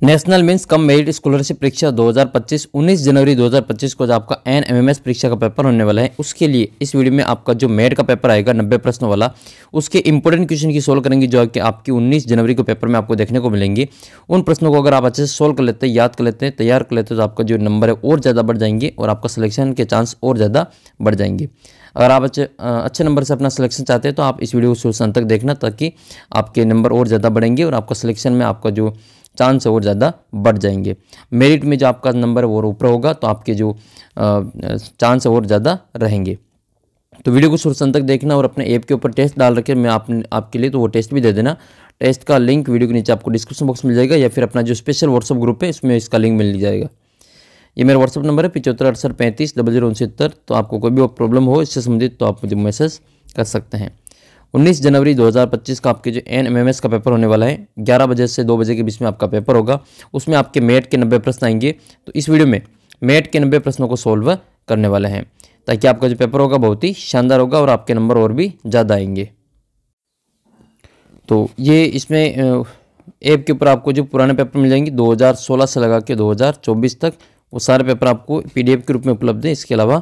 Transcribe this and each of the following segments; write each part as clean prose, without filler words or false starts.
National means cum merit scholarship परीक्षा 2025 19 जनवरी 2025 को जो आपका NMMS परीक्षा का पेपर होने वाला है, उसके लिए इस वीडियो में आपका जो मेट का पेपर आएगा 90 प्रश्नों वाला, उसके इंपॉर्टेंट क्वेश्चन की सोल्व करेंगे जो कि आपकी 19 जनवरी को पेपर में आपको देखने को मिलेंगे। उन प्रश्नों को अगर आप अच्छे से सोल्व कर लेते हैं, याद कर लेते हैं, तैयार कर लेते हैं, तो आपका जो नंबर है और ज़्यादा बढ़ जाएंगे और आपका सिलेक्शन के चांस और ज़्यादा बढ़ जाएंगे। अगर आप अच्छे नंबर से अपना सिलेक्शन चाहते हैं तो आप इस वीडियो को शुरू से अंत तक देखना, ताकि आपके नंबर और ज़्यादा बढ़ेंगे और आपका सिलेक्शन में आपका जो चांस है और ज़्यादा बढ़ जाएंगे। मेरिट में जो आपका नंबर है वो ऊपर होगा तो आपके जो चांस है और ज़्यादा रहेंगे। तो वीडियो को शुरू से अंत तक देखना और अपने ऐप के ऊपर टेस्ट डाल रखे मैं आपके लिए, तो वो टेस्ट भी दे देना। टेस्ट का लिंक वीडियो के नीचे आपको डिस्क्रिप्शन बॉक्स में मिल जाएगा, या फिर अपना जो स्पेशल व्हाट्सअप ग्रुप है इसमें इसका लिंक मिल जाएगा। ये मेरा व्हाट्सअप नंबर है 7568350069। तो आपको कोई भी प्रॉब्लम हो इससे संबंधित तो आप मुझे मैसेज कर सकते हैं। 19 जनवरी 2025 का आपके जो NMMS का पेपर होने वाला है, 11 बजे से 2 बजे के बीच में आपका पेपर होगा। उसमें आपके मेट के 90 प्रश्न आएंगे। तो इस वीडियो में मेट के 90 प्रश्नों को सोल्व करने वाले हैं, ताकि आपका जो पेपर होगा बहुत ही शानदार होगा और आपके नंबर और भी ज़्यादा आएंगे। तो ये इसमें ऐप के ऊपर आपको जो पुराने पेपर मिल जाएंगे 2016 से लगा के 2024 तक, वो सारे पेपर आपको PDF के रूप में उपलब्ध है। इसके अलावा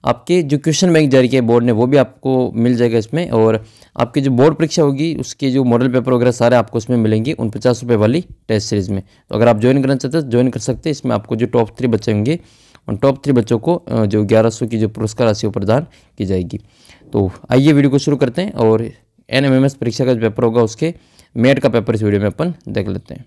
आपके जो क्वेश्चन बैंक जारी किया बोर्ड ने वो भी आपको मिल जाएगा इसमें, और आपकी जो बोर्ड परीक्षा होगी उसके जो मॉडल पेपर वगैरह सारे आपको इसमें मिलेंगे 49 रुपये वाली टेस्ट सीरीज़ में। तो अगर आप ज्वाइन करना चाहते हैं ज्वाइन कर सकते हैं। इसमें आपको जो टॉप 3 बच्चे होंगे उन टॉप 3 बच्चों को जो 1100 की जो पुरस्कार राशि प्रदान की जाएगी। तो आइए वीडियो को शुरू करते हैं और NMMS परीक्षा का जो पेपर होगा उसके मेट का पेपर इस वीडियो में अपन देख लेते हैं।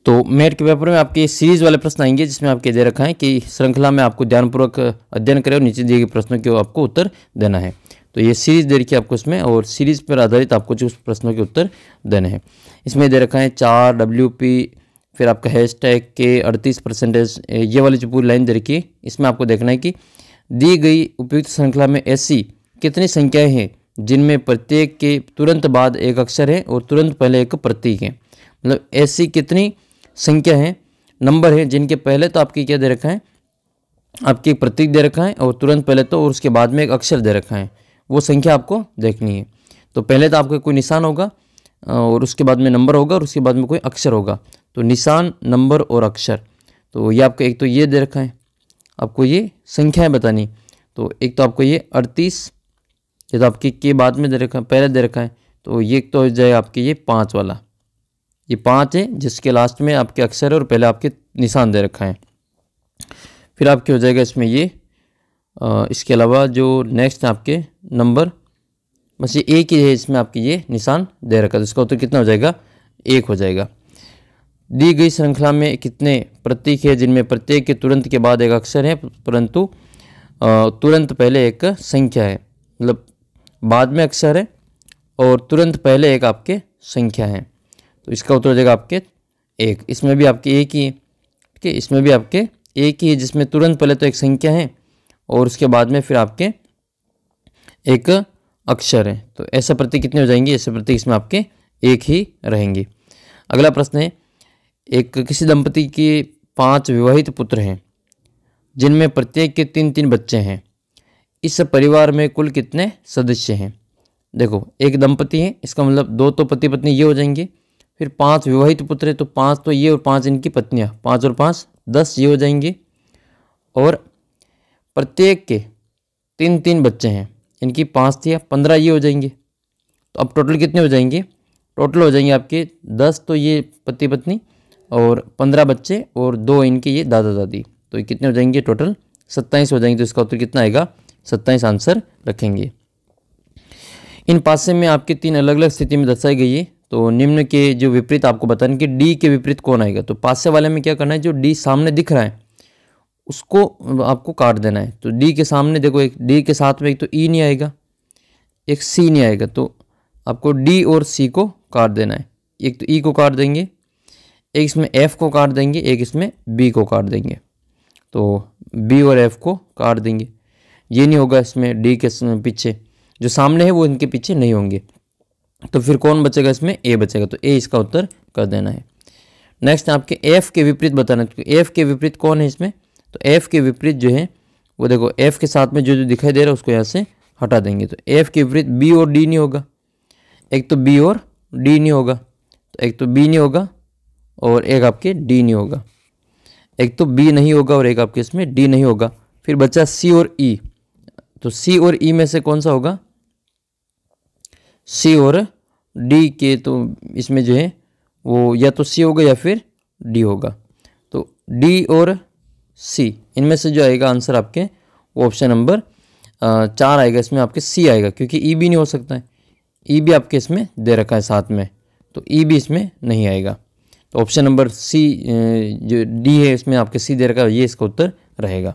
तो मेट के पेपर में आपके सीरीज वाले प्रश्न आएंगे, जिसमें आपके दे रखा है कि श्रृंखला में आपको ध्यानपूर्वक अध्ययन करें और नीचे दिए गए प्रश्नों के आपको उत्तर देना है। तो ये सीरीज दे रखी है आपको इसमें, और सीरीज पर आधारित आपको जो प्रश्नों के उत्तर देने हैं। इसमें दे रखा है 4 WP, फिर आपका हैशटैग के 38%, ये वाली जो पूरी लाइन दे रखी है। इसमें आपको देखना है कि दी गई उपयुक्त श्रृंखला में ऐसी कितनी संख्याएँ हैं जिनमें प्रत्येक के तुरंत बाद एक अक्षर है और तुरंत पहले एक प्रतीक है। मतलब ऐसी कितनी संख्या है, नंबर है, जिनके पहले तो आपकी क्या दे रखा है, आपकी प्रतीक दे रखा है, और तुरंत पहले तो और उसके बाद में एक अक्षर दे रखा है। वो संख्या आपको देखनी है। तो पहले तो आपका कोई निशान होगा और उसके बाद में नंबर होगा और उसके बाद में कोई अक्षर होगा। तो निशान, नंबर और अक्षर, तो ये आपको एक तो ये दे रखा है, आपको ये संख्याएँ बतानी। तो एक तो आपको ये 38, ये तो आपकी के बाद में दे रखा है, पहले दे रखा है। तो ये तो हो जाए आपके ये 5 वाला, ये 5 है जिसके लास्ट में आपके अक्षर है और पहले आपके निशान दे रखा है। फिर आपके हो जाएगा इसमें ये इसके अलावा जो नेक्स्ट है आपके नंबर, बस ये एक ही है, इसमें आपके ये निशान दे रखा है। तो इसका उत्तर कितना हो जाएगा, 1 हो जाएगा। दी गई श्रृंखला में कितने प्रतीक है जिनमें प्रत्येक के तुरंत के बाद एक अक्षर है परंतु तुरंत पहले एक संख्या है। मतलब बाद में अक्षर है और तुरंत पहले एक आपके संख्या है। तो इसका उत्तर हो जाएगा आपके 1। इसमें भी आपके एक ही है, ठीक है, इसमें भी आपके एक ही है, जिसमें तुरंत पहले तो एक संख्या है और उसके बाद में फिर आपके एक अक्षर है। तो ऐसा प्रतीक कितने हो जाएंगे, ऐसे प्रतीक इसमें आपके 1 ही रहेंगे। अगला प्रश्न है, एक किसी दंपति के 5 विवाहित पुत्र हैं जिनमें प्रत्येक के 3-3 बच्चे हैं। इस परिवार में कुल कितने सदस्य हैं। देखो, एक दंपति है, इसका मतलब 2 तो पति पत्नी ये हो जाएंगे, फिर 5 विवाहित पुत्र है तो 5 तो ये और 5 इनकी पत्नियां, 5 और 5 10 ये हो जाएंगे, और प्रत्येक के 3-3 बच्चे हैं, इनकी 5 थी 15 ये हो जाएंगे। तो अब टोटल कितने हो जाएंगे, टोटल हो जाएंगे आपके 10 तो ये पति पत्नी और 15 बच्चे और 2 इनके ये दादा दादी। तो ये कितने हो जाएंगे, टोटल 27 हो जाएंगे। तो इसका उत्तर कितना आएगा, 27 आंसर रखेंगे। इन पासे में आपके 3 अलग अलग स्थिति में दर्शाई गई है। तो निम्न के जो विपरीत आपको बताना कि डी के विपरीत कौन आएगा। तो पासे वाले में क्या करना है, जो डी सामने दिख रहा है उसको आपको काट देना है। तो डी के सामने देखो, एक डी के साथ में एक तो ई नहीं आएगा, एक सी नहीं आएगा, तो आपको डी और सी को काट देना है। एक तो ई को काट देंगे, एक इसमें एफ को काट देंगे, एक इसमें बी को काट देंगे। तो बी और एफ को काट देंगे, ये नहीं होगा इसमें डी के पीछे, जो सामने है वो इनके पीछे नहीं होंगे। तो फिर कौन बचेगा, इसमें ए बचेगा। तो ए इसका उत्तर कर देना है। नेक्स्ट आपके एफ के विपरीत बताना है। तो एफ के विपरीत कौन है इसमें, तो एफ के विपरीत जो है वो देखो, एफ के साथ में जो जो दिखाई दे रहा है उसको यहाँ से हटा देंगे। तो एफ के विपरीत बी और डी नहीं होगा, एक तो बी और डी नहीं होगा, तो एक तो बी नहीं होगा और एक आपके डी नहीं होगा। एक तो बी नहीं होगा और एक आपके इसमें डी नहीं होगा। फिर बचा सी और ई। तो सी और ई में से कौन सा होगा? सी और डी के तो इसमें जो है वो या तो सी होगा या फिर डी होगा। तो डी और सी इनमें से जो आएगा आंसर आपके वो ऑप्शन नंबर 4 आएगा। इसमें आपके सी आएगा, क्योंकि ई भी नहीं हो सकता है। ई भी आपके इसमें दे रखा है साथ में, तो ई भी इसमें नहीं आएगा। तो ऑप्शन नंबर सी जो डी है इसमें आपके सी दे रखा है, ये इसका उत्तर रहेगा।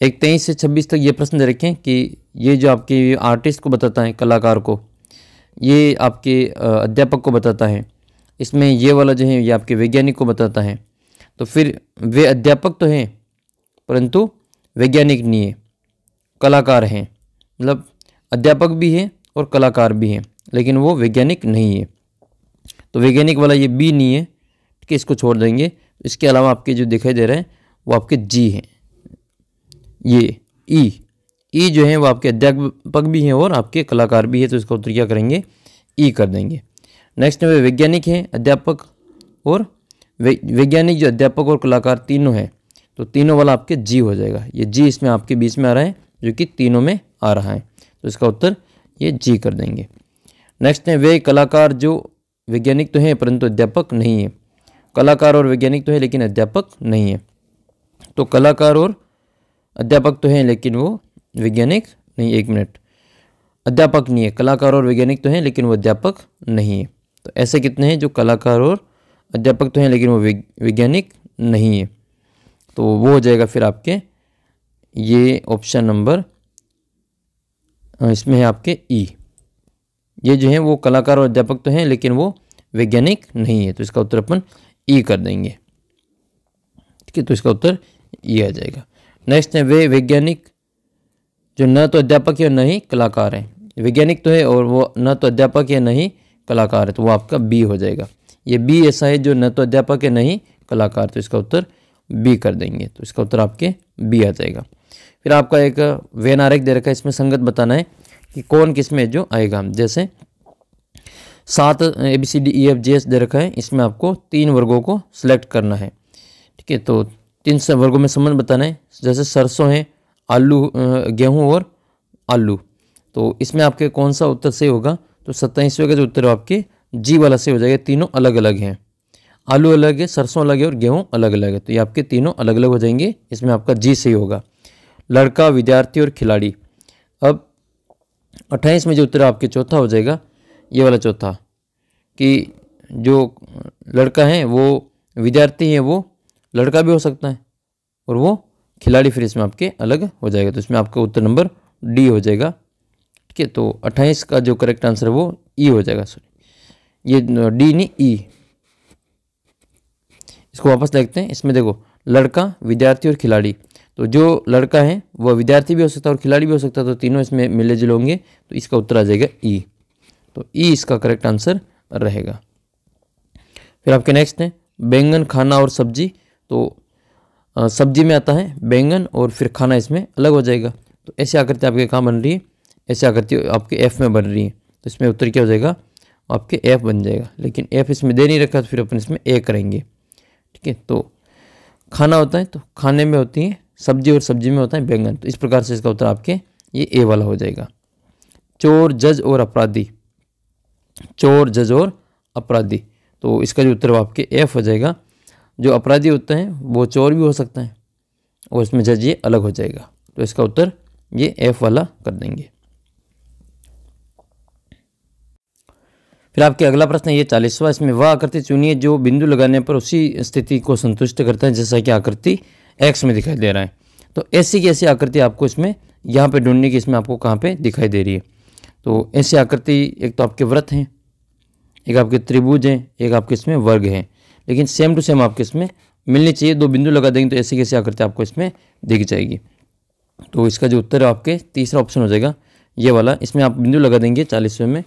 एक 23 से 26 तक ये प्रश्न दे रखे हैं कि ये जो आपके आर्टिस्ट को बताता है, कलाकार को, ये आपके अध्यापक को बताता है। इसमें ये वाला जो है ये आपके वैज्ञानिक को बताता है। तो फिर वे अध्यापक तो हैं परंतु वैज्ञानिक नहीं है, कलाकार हैं। मतलब अध्यापक भी है और कलाकार भी हैं, लेकिन वो वैज्ञानिक नहीं है। तो वैज्ञानिक वाला ये बी नहीं है, ठीक है, इसको छोड़ देंगे। इसके अलावा आपके जो दिखाई दे रहे हैं वो आपके जी हैं। ये ई जो है वो आपके अध्यापक भी हैं और आपके कलाकार भी है, तो इसका उत्तर क्या करेंगे? ई कर देंगे। नेक्स्ट में वैज्ञानिक हैं, अध्यापक और वैज्ञानिक जो अध्यापक और कलाकार तीनों हैं, तो तीनों वाला आपके जी हो जाएगा। ये जी इसमें आपके बीच में आ रहा है, जो कि तीनों में आ रहा है, तो इसका उत्तर ये जी कर देंगे। नेक्स्ट है वे कलाकार जो वैज्ञानिक तो हैं परंतु अध्यापक नहीं है। कलाकार और वैज्ञानिक तो है लेकिन अध्यापक नहीं है। तो कलाकार और अध्यापक तो हैं लेकिन वो वैज्ञानिक नहीं। एक मिनट, अध्यापक नहीं है, कलाकार और वैज्ञानिक तो हैं लेकिन वो अध्यापक नहीं है। तो ऐसे कितने हैं जो कलाकार और अध्यापक तो हैं लेकिन वो वैज्ञानिक नहीं है? तो वो हो जाएगा फिर आपके ये ऑप्शन नंबर इसमें है आपके ई। ये जो है वो कलाकार और अध्यापक तो हैं लेकिन वो वैज्ञानिक नहीं है, तो इसका उत्तर अपन ई कर देंगे। ठीक है, तो इसका उत्तर ई आ जाएगा। नेक्स्ट है वे वैज्ञानिक जो न तो अध्यापक है और न ही कलाकार है। वैज्ञानिक तो है और वो न तो अध्यापक है न ही कलाकार है, तो वो आपका बी हो जाएगा। ये बी ऐसा है जो न तो अध्यापक है न ही कलाकार, तो इसका उत्तर बी कर देंगे। तो इसका उत्तर आपके बी आ जाएगा। फिर आपका एक वेन आरेख दे रखा है, इसमें संगत बताना है कि कौन किस में जो आएगा। जैसे 7 ABCDEFGH दे रखा है, इसमें आपको 3 वर्गों को सिलेक्ट करना है। ठीक है, तो 3 वर्गों में संबंध बताना है। जैसे सरसों है, आलू, गेहूं और आलू, तो इसमें आपके कौन सा उत्तर सही होगा? तो 27वें का जो उत्तर आपके जी वाला सही हो जाएगा। तीनों अलग अलग हैं, आलू अलग है, सरसों अलग है और गेहूं अलग अलग है, तो ये आपके तीनों अलग अलग हो जाएंगे। इसमें आपका जी सही होगा। लड़का, विद्यार्थी और खिलाड़ी। अब 28 में जो उत्तर आपके चौथा हो जाएगा, ये वाला चौथा, कि जो लड़का है वो विद्यार्थी है, वो लड़का भी हो सकता है और वो खिलाड़ी, फिर इसमें आपके अलग हो जाएगा। तो इसमें आपका उत्तर नंबर डी हो जाएगा। ठीक है, तो 28 का जो करेक्ट आंसर है वो ई हो जाएगा। सॉरी, ये डी नहीं ई। इसको वापस देखते हैं। इसमें देखो, लड़का, विद्यार्थी और खिलाड़ी, तो जो लड़का है वह विद्यार्थी भी हो सकता है और खिलाड़ी भी हो सकता है, तो तीनों इसमें मिले जुले होंगे, तो इसका उत्तर आ जाएगा ई। तो ई इसका करेक्ट आंसर रहेगा। फिर आपके नेक्स्ट है बैंगन, खाना और सब्जी। तो सब्जी में आता है बैंगन और फिर खाना इसमें अलग हो जाएगा। तो ऐसी आकृति आपके कहाँ बन रही है? ऐसी आकृति आपके एफ में बन रही है, तो इसमें उत्तर क्या हो जाएगा? आपके एफ बन जाएगा। लेकिन एफ इसमें दे नहीं रखा, तो फिर अपन इसमें ए करेंगे। ठीक है, तो खाना होता है तो खाने में होती है सब्जी और सब्जी में होता है बैंगन, तो इस प्रकार से इसका उत्तर आपके ये ए वाला हो जाएगा। चोर, जज और अपराधी। चोर, जज और अपराधी, तो इसका जो उत्तर आपके एफ हो जाएगा। जो अपराधी होता है वो चोर भी हो सकता है और इसमें जज ये अलग हो जाएगा, तो इसका उत्तर ये एफ वाला कर देंगे। फिर आपके अगला प्रश्न है ये 40वां। इसमें वह आकृति चुनिए जो बिंदु लगाने पर उसी स्थिति को संतुष्ट करता है, जैसा कि आकृति एक्स में दिखाई दे रहा है। तो ऐसी की ऐसी आकृति आपको इसमें यहाँ पे ढूंढने की, इसमें आपको कहाँ पे दिखाई दे रही है? तो ऐसी आकृति एक तो आपके वृत्त हैं, एक आपके त्रिभुज हैं, एक आपके इसमें वर्ग हैं, लेकिन सेम टू सेम आपके इसमें मिलनी चाहिए। 2 बिंदु लगा देंगे तो ऐसी कैसी आकृति आपको इसमें दिख जाएगी। तो इसका जो उत्तर है आपके तीसरा ऑप्शन हो जाएगा, ये वाला। इसमें आप बिंदु लगा देंगे 40वें में,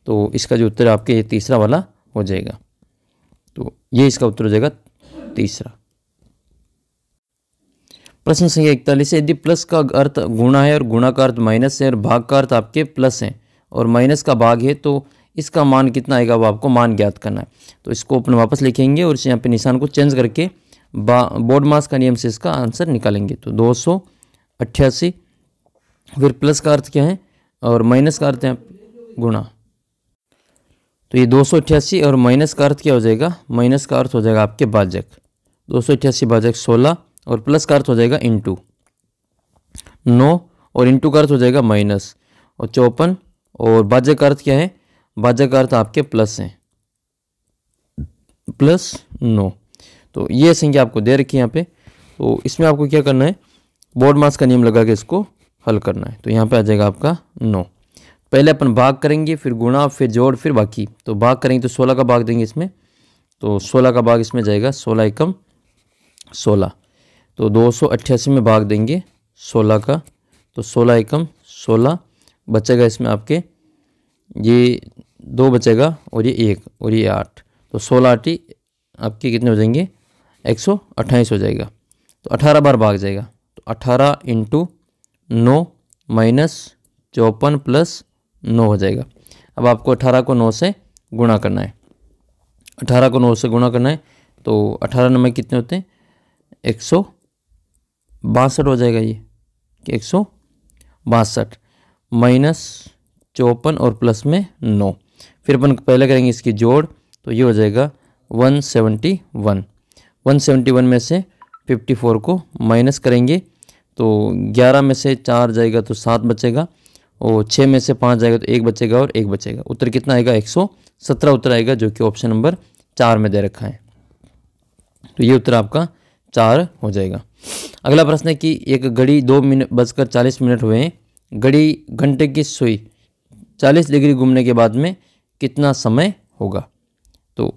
तो इसका जो उत्तर है आपके ये तीसरा वाला हो जाएगा। तो ये इसका उत्तर हो जाएगा तीसरा। प्रश्न संख्या 41 है, यदि प्लस का अर्थ गुणा है और गुणा का अर्थ माइनस है और भाग का अर्थ आपके प्लस है और माइनस का भाग है, तो इसका मान कितना आएगा वो आपको मान ज्ञात करना है। तो इसको अपन वापस लिखेंगे और यहाँ पे निशान को चेंज करके बोर्ड मास का नियम से इसका आंसर निकालेंगे। तो 288, फिर प्लस का अर्थ क्या है और माइनस का अर्थ है गुणा। तो ये 288 और माइनस का अर्थ क्या हो जाएगा, माइनस का अर्थ हो जाएगा आपके भाजक। 288 भाजक 16 और प्लस का अर्थ हो जाएगा इंटू 9 और इंटू का अर्थ हो जाएगा माइनस और 54 और भाजक का अर्थ क्या है, भाजक का अर्थ आपके प्लस है, प्लस 9। तो ये संख्या आपको दे रखी है यहाँ पे। तो इसमें आपको क्या करना है, बोर्ड मास का नियम लगा के इसको हल करना है। तो यहाँ पे आ जाएगा आपका 9। पहले अपन भाग करेंगे, फिर गुणा, फिर जोड़, फिर बाकी। तो भाग करेंगे तो 16 का भाग देंगे इसमें, तो 16 का भाग इसमें जाएगा, 16 एकम 16। तो 288 में भाग देंगे 16 का, तो 16 एकम 16 बचेगा इसमें आपके, ये 2 बचेगा और ये 1 और ये 8। तो 16 8 आपके कितने हो जाएंगे, 128 हो जाएगा। तो 18 बार भाग जाएगा, तो 18 इंटू 9 माइनस 54 प्लस 9 हो जाएगा। अब आपको 18 को 9 से गुणा करना है, 18 को 9 से गुणा करना है। तो 18 नंबर कितने होते हैं, 162 हो जाएगा ये, कि 162 माइनस 54 और प्लस में 9। फिर अपन पहले करेंगे इसकी जोड़, तो ये हो जाएगा 171। 171 में से 54 को माइनस करेंगे तो 11 में से 4 जाएगा तो 7 बचेगा और 6 में से 5 जाएगा तो 1 बचेगा और 1 बचेगा। उत्तर कितना आएगा, 117 उत्तर आएगा, जो कि ऑप्शन नंबर 4 में दे रखा है। तो ये उत्तर आपका 4 हो जाएगा। अगला प्रश्न है कि एक घड़ी 2:40 हुए हैं, घड़ी घंटे की सुई 40 डिग्री घूमने के बाद में कितना समय होगा। तो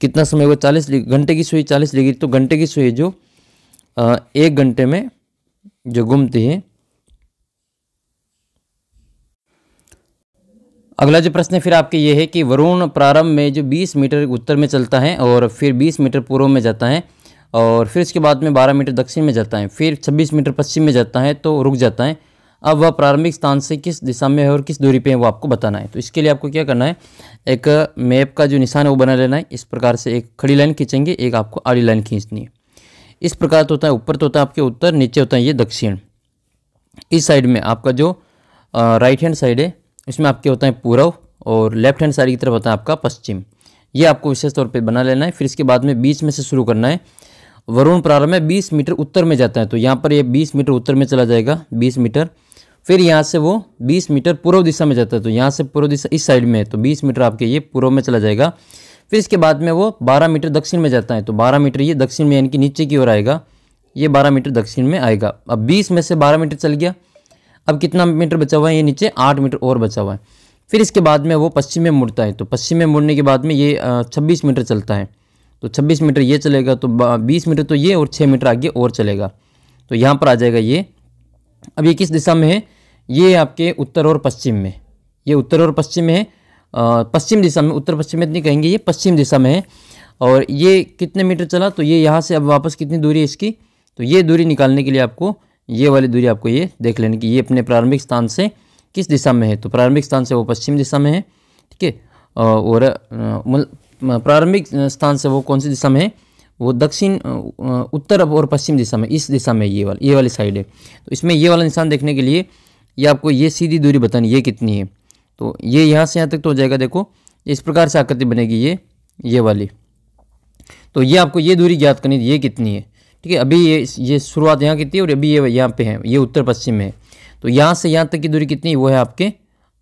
कितना समय होगा, 40 घंटे की सुई 40 डिग्री, तो घंटे की सुई जो 1 घंटे में जो घूमती है। अगला जो प्रश्न है फिर आपके ये है कि वरुण प्रारंभ में जो 20 मीटर उत्तर में चलता है और फिर 20 मीटर पूर्व में जाता है और फिर इसके बाद में 12 मीटर दक्षिण में जाता है, फिर 26 मीटर पश्चिम में जाता है तो रुक जाता है। अब वह प्रारंभिक स्थान से किस दिशा में है और किस दूरी पे है वो आपको बताना है। तो इसके लिए आपको क्या करना है, एक मैप का जो निशान है वो बना लेना है। इस प्रकार से एक खड़ी लाइन खींचेंगे, एक आपको आड़ी लाइन खींचनी है। इस प्रकार तो होता है, ऊपर तो होता है आपके उत्तर, नीचे होता है ये दक्षिण। इस साइड में आपका जो राइट हैंड साइड है इसमें आपके होता है पूर्व और लेफ्ट हैंड साइड की तरफ होता है आपका पश्चिम। ये आपको विशेष तौर पे बना लेना है। फिर इसके बाद में बीच में से शुरू करना है। वरुण प्रारंभ में 20 मीटर उत्तर में जाता है, तो यहाँ पर ये 20 मीटर उत्तर में चला जाएगा, 20 मीटर। फिर यहाँ से वो 20 मीटर पूर्व दिशा में जाता है, तो यहाँ से पूर्व दिशा इस साइड में है, तो 20 मीटर आपके ये पूर्व में चला जाएगा। फिर इसके बाद में वो 12 मीटर दक्षिण में जाता है, तो 12 मीटर ये दक्षिण में यानी कि नीचे की ओर आएगा, ये 12 मीटर दक्षिण में आएगा। अब 20 में से 12 मीटर चल गया, अब कितना मीटर बचा हुआ है, ये नीचे 8 मीटर और बचा हुआ है। फिर इसके बाद में वो पश्चिम में मुड़ता है, तो पश्चिम में मुड़ने के बाद में ये 26 मीटर चलता है, तो 26 मीटर ये चलेगा, तो 20 मीटर तो ये और 6 मीटर आगे और चलेगा, तो यहाँ पर आ जाएगा ये। अब ये किस दिशा में है, ये आपके उत्तर और पश्चिम में, ये उत्तर और पश्चिम में है, पश्चिम दिशा में, उत्तर पश्चिम में नहीं कहेंगे, ये पश्चिम दिशा में है। और ये कितने मीटर चला, तो ये यहाँ से अब वापस कितनी दूरी है इसकी, तो ये दूरी निकालने के लिए आपको ये वाली दूरी आपको ये देख लेनी कि ये अपने प्रारंभिक स्थान से किस दिशा में है। तो प्रारंभिक स्थान से वो पश्चिम दिशा में है, ठीक है, और प्रारंभिक स्थान से वो कौन सी दिशा में है, वो दक्षिण उत्तर और पश्चिम दिशा में, इस दिशा में ये वाली साइड है। तो इसमें ये वाला निशान देखने के लिए ये आपको ये सीधी दूरी बतानी ये कितनी है। तो ये यहाँ से यहाँ तक तो हो जाएगा, देखो इस प्रकार से आकृति बनेगी ये वाली। तो ये आपको ये दूरी ज्ञात करनी ये कितनी है, ठीक है। अभी ये शुरुआत यहाँ कितनी है और अभी ये यहाँ पे है, ये उत्तर पश्चिम में है। तो यहाँ से यहाँ तक की दूरी कितनी, वो है आपके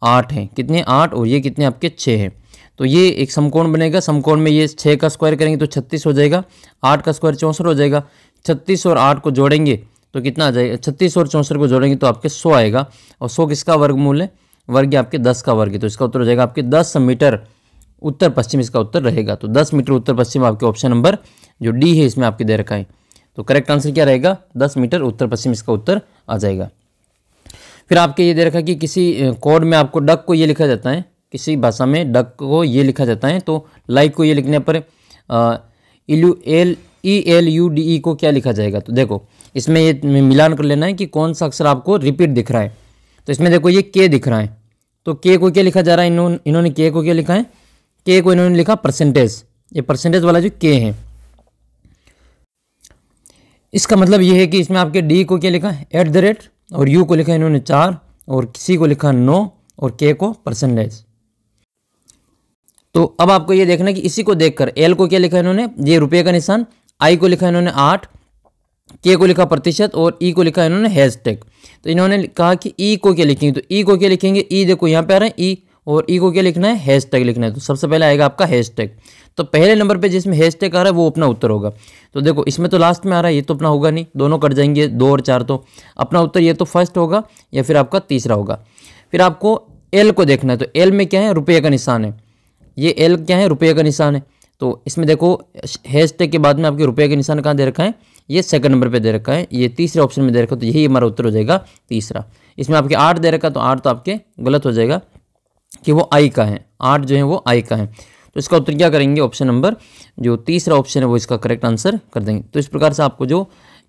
8 है, कितने 8, और ये कितने आपके 6 है। तो ये एक समकोण बनेगा, समकोण में ये 6 का स्क्वायर करेंगे तो 36 हो जाएगा, 8 का स्क्वायर 64 हो जाएगा। 36 और 8 को जोड़ेंगे तो कितना आ जाएगा, 36 और 64 को जोड़ेंगे तो आपके 100 आएगा, और 100 किसका वर्गमूल है, वर्ग आपके 10 का वर्ग है। तो इसका उत्तर हो जाएगा आपके 10 मीटर उत्तर पश्चिम, इसका उत्तर रहेगा। तो 10 मीटर उत्तर पश्चिम आपके ऑप्शन नंबर जो डी है इसमें आपके दे रखा है। तो करेक्ट आंसर क्या रहेगा, 10 मीटर उत्तर पश्चिम, इसका उत्तर आ जाएगा। फिर आपके ये दे रखा है कि किसी कोड में आपको डक को ये लिखा जाता है, किसी भाषा में डक को ये लिखा जाता है, तो लाइक को ये लिखने पर ELUDE को क्या लिखा जाएगा। तो देखो इसमें ये मिलान कर लेना है कि कौन सा अक्षर आपको रिपीट दिख रहा है। तो इसमें देखो ये के दिख रहा है, तो के को क्या लिखा जा रहा है, इन्होंने के को क्या लिखा है, के को इन्होंने लिखा परसेंटेज, ये परसेंटेज वाला जो के है, इसका मतलब ये है कि इसमें आपके डी को क्या लिखा है @ और यू को लिखा है इन्होंने 4 और सी को लिखा 9 और के को परसेंटेज। तो अब आपको ये देखना कि इसी को देखकर एल को क्या लिखा है इन्होंने, ये रुपये का निशान, आई को लिखा इन्होंने 8, के को लिखा प्रतिशत और ई को लिखा इन्होंने हैशटैग। तो इन्होंने कहा कि ई को क्या लिखेंगे, तो ई को क्या लिखेंगे, ई देखो यहाँ पे आ रहा है ई, और ई को क्या लिखना है हैशटैग लिखना है। तो सबसे पहले आएगा आपका हैशटैग, तो पहले नंबर पे जिसमें हैशटैग आ रहा है वो अपना उत्तर होगा। तो देखो इसमें तो लास्ट में आ रहा है, ये तो अपना होगा नहीं, दोनों कट जाएंगे 2 और 4, तो अपना उत्तर ये तो फर्स्ट होगा या फिर आपका तीसरा होगा। फिर आपको एल को देखना है, तो एल में क्या है रुपये का निशान है, ये एल क्या है रुपये का निशान है। तो इसमें देखो हैशटैग के बाद में आपके रुपये का निशान कहाँ दे रखा है, ये सेकंड नंबर पे दे रखा है, ये तीसरे ऑप्शन में दे रखा है, तो यही हमारा उत्तर हो जाएगा तीसरा। इसमें आपके 8 दे रखा, तो 8 तो आपके गलत हो जाएगा कि वो आई का है, 8 जो है वो आई का है। तो इसका उत्तर क्या करेंगे, ऑप्शन नंबर जो तीसरा ऑप्शन है वो इसका करेक्ट आंसर कर देंगे। तो इस प्रकार से आपको जो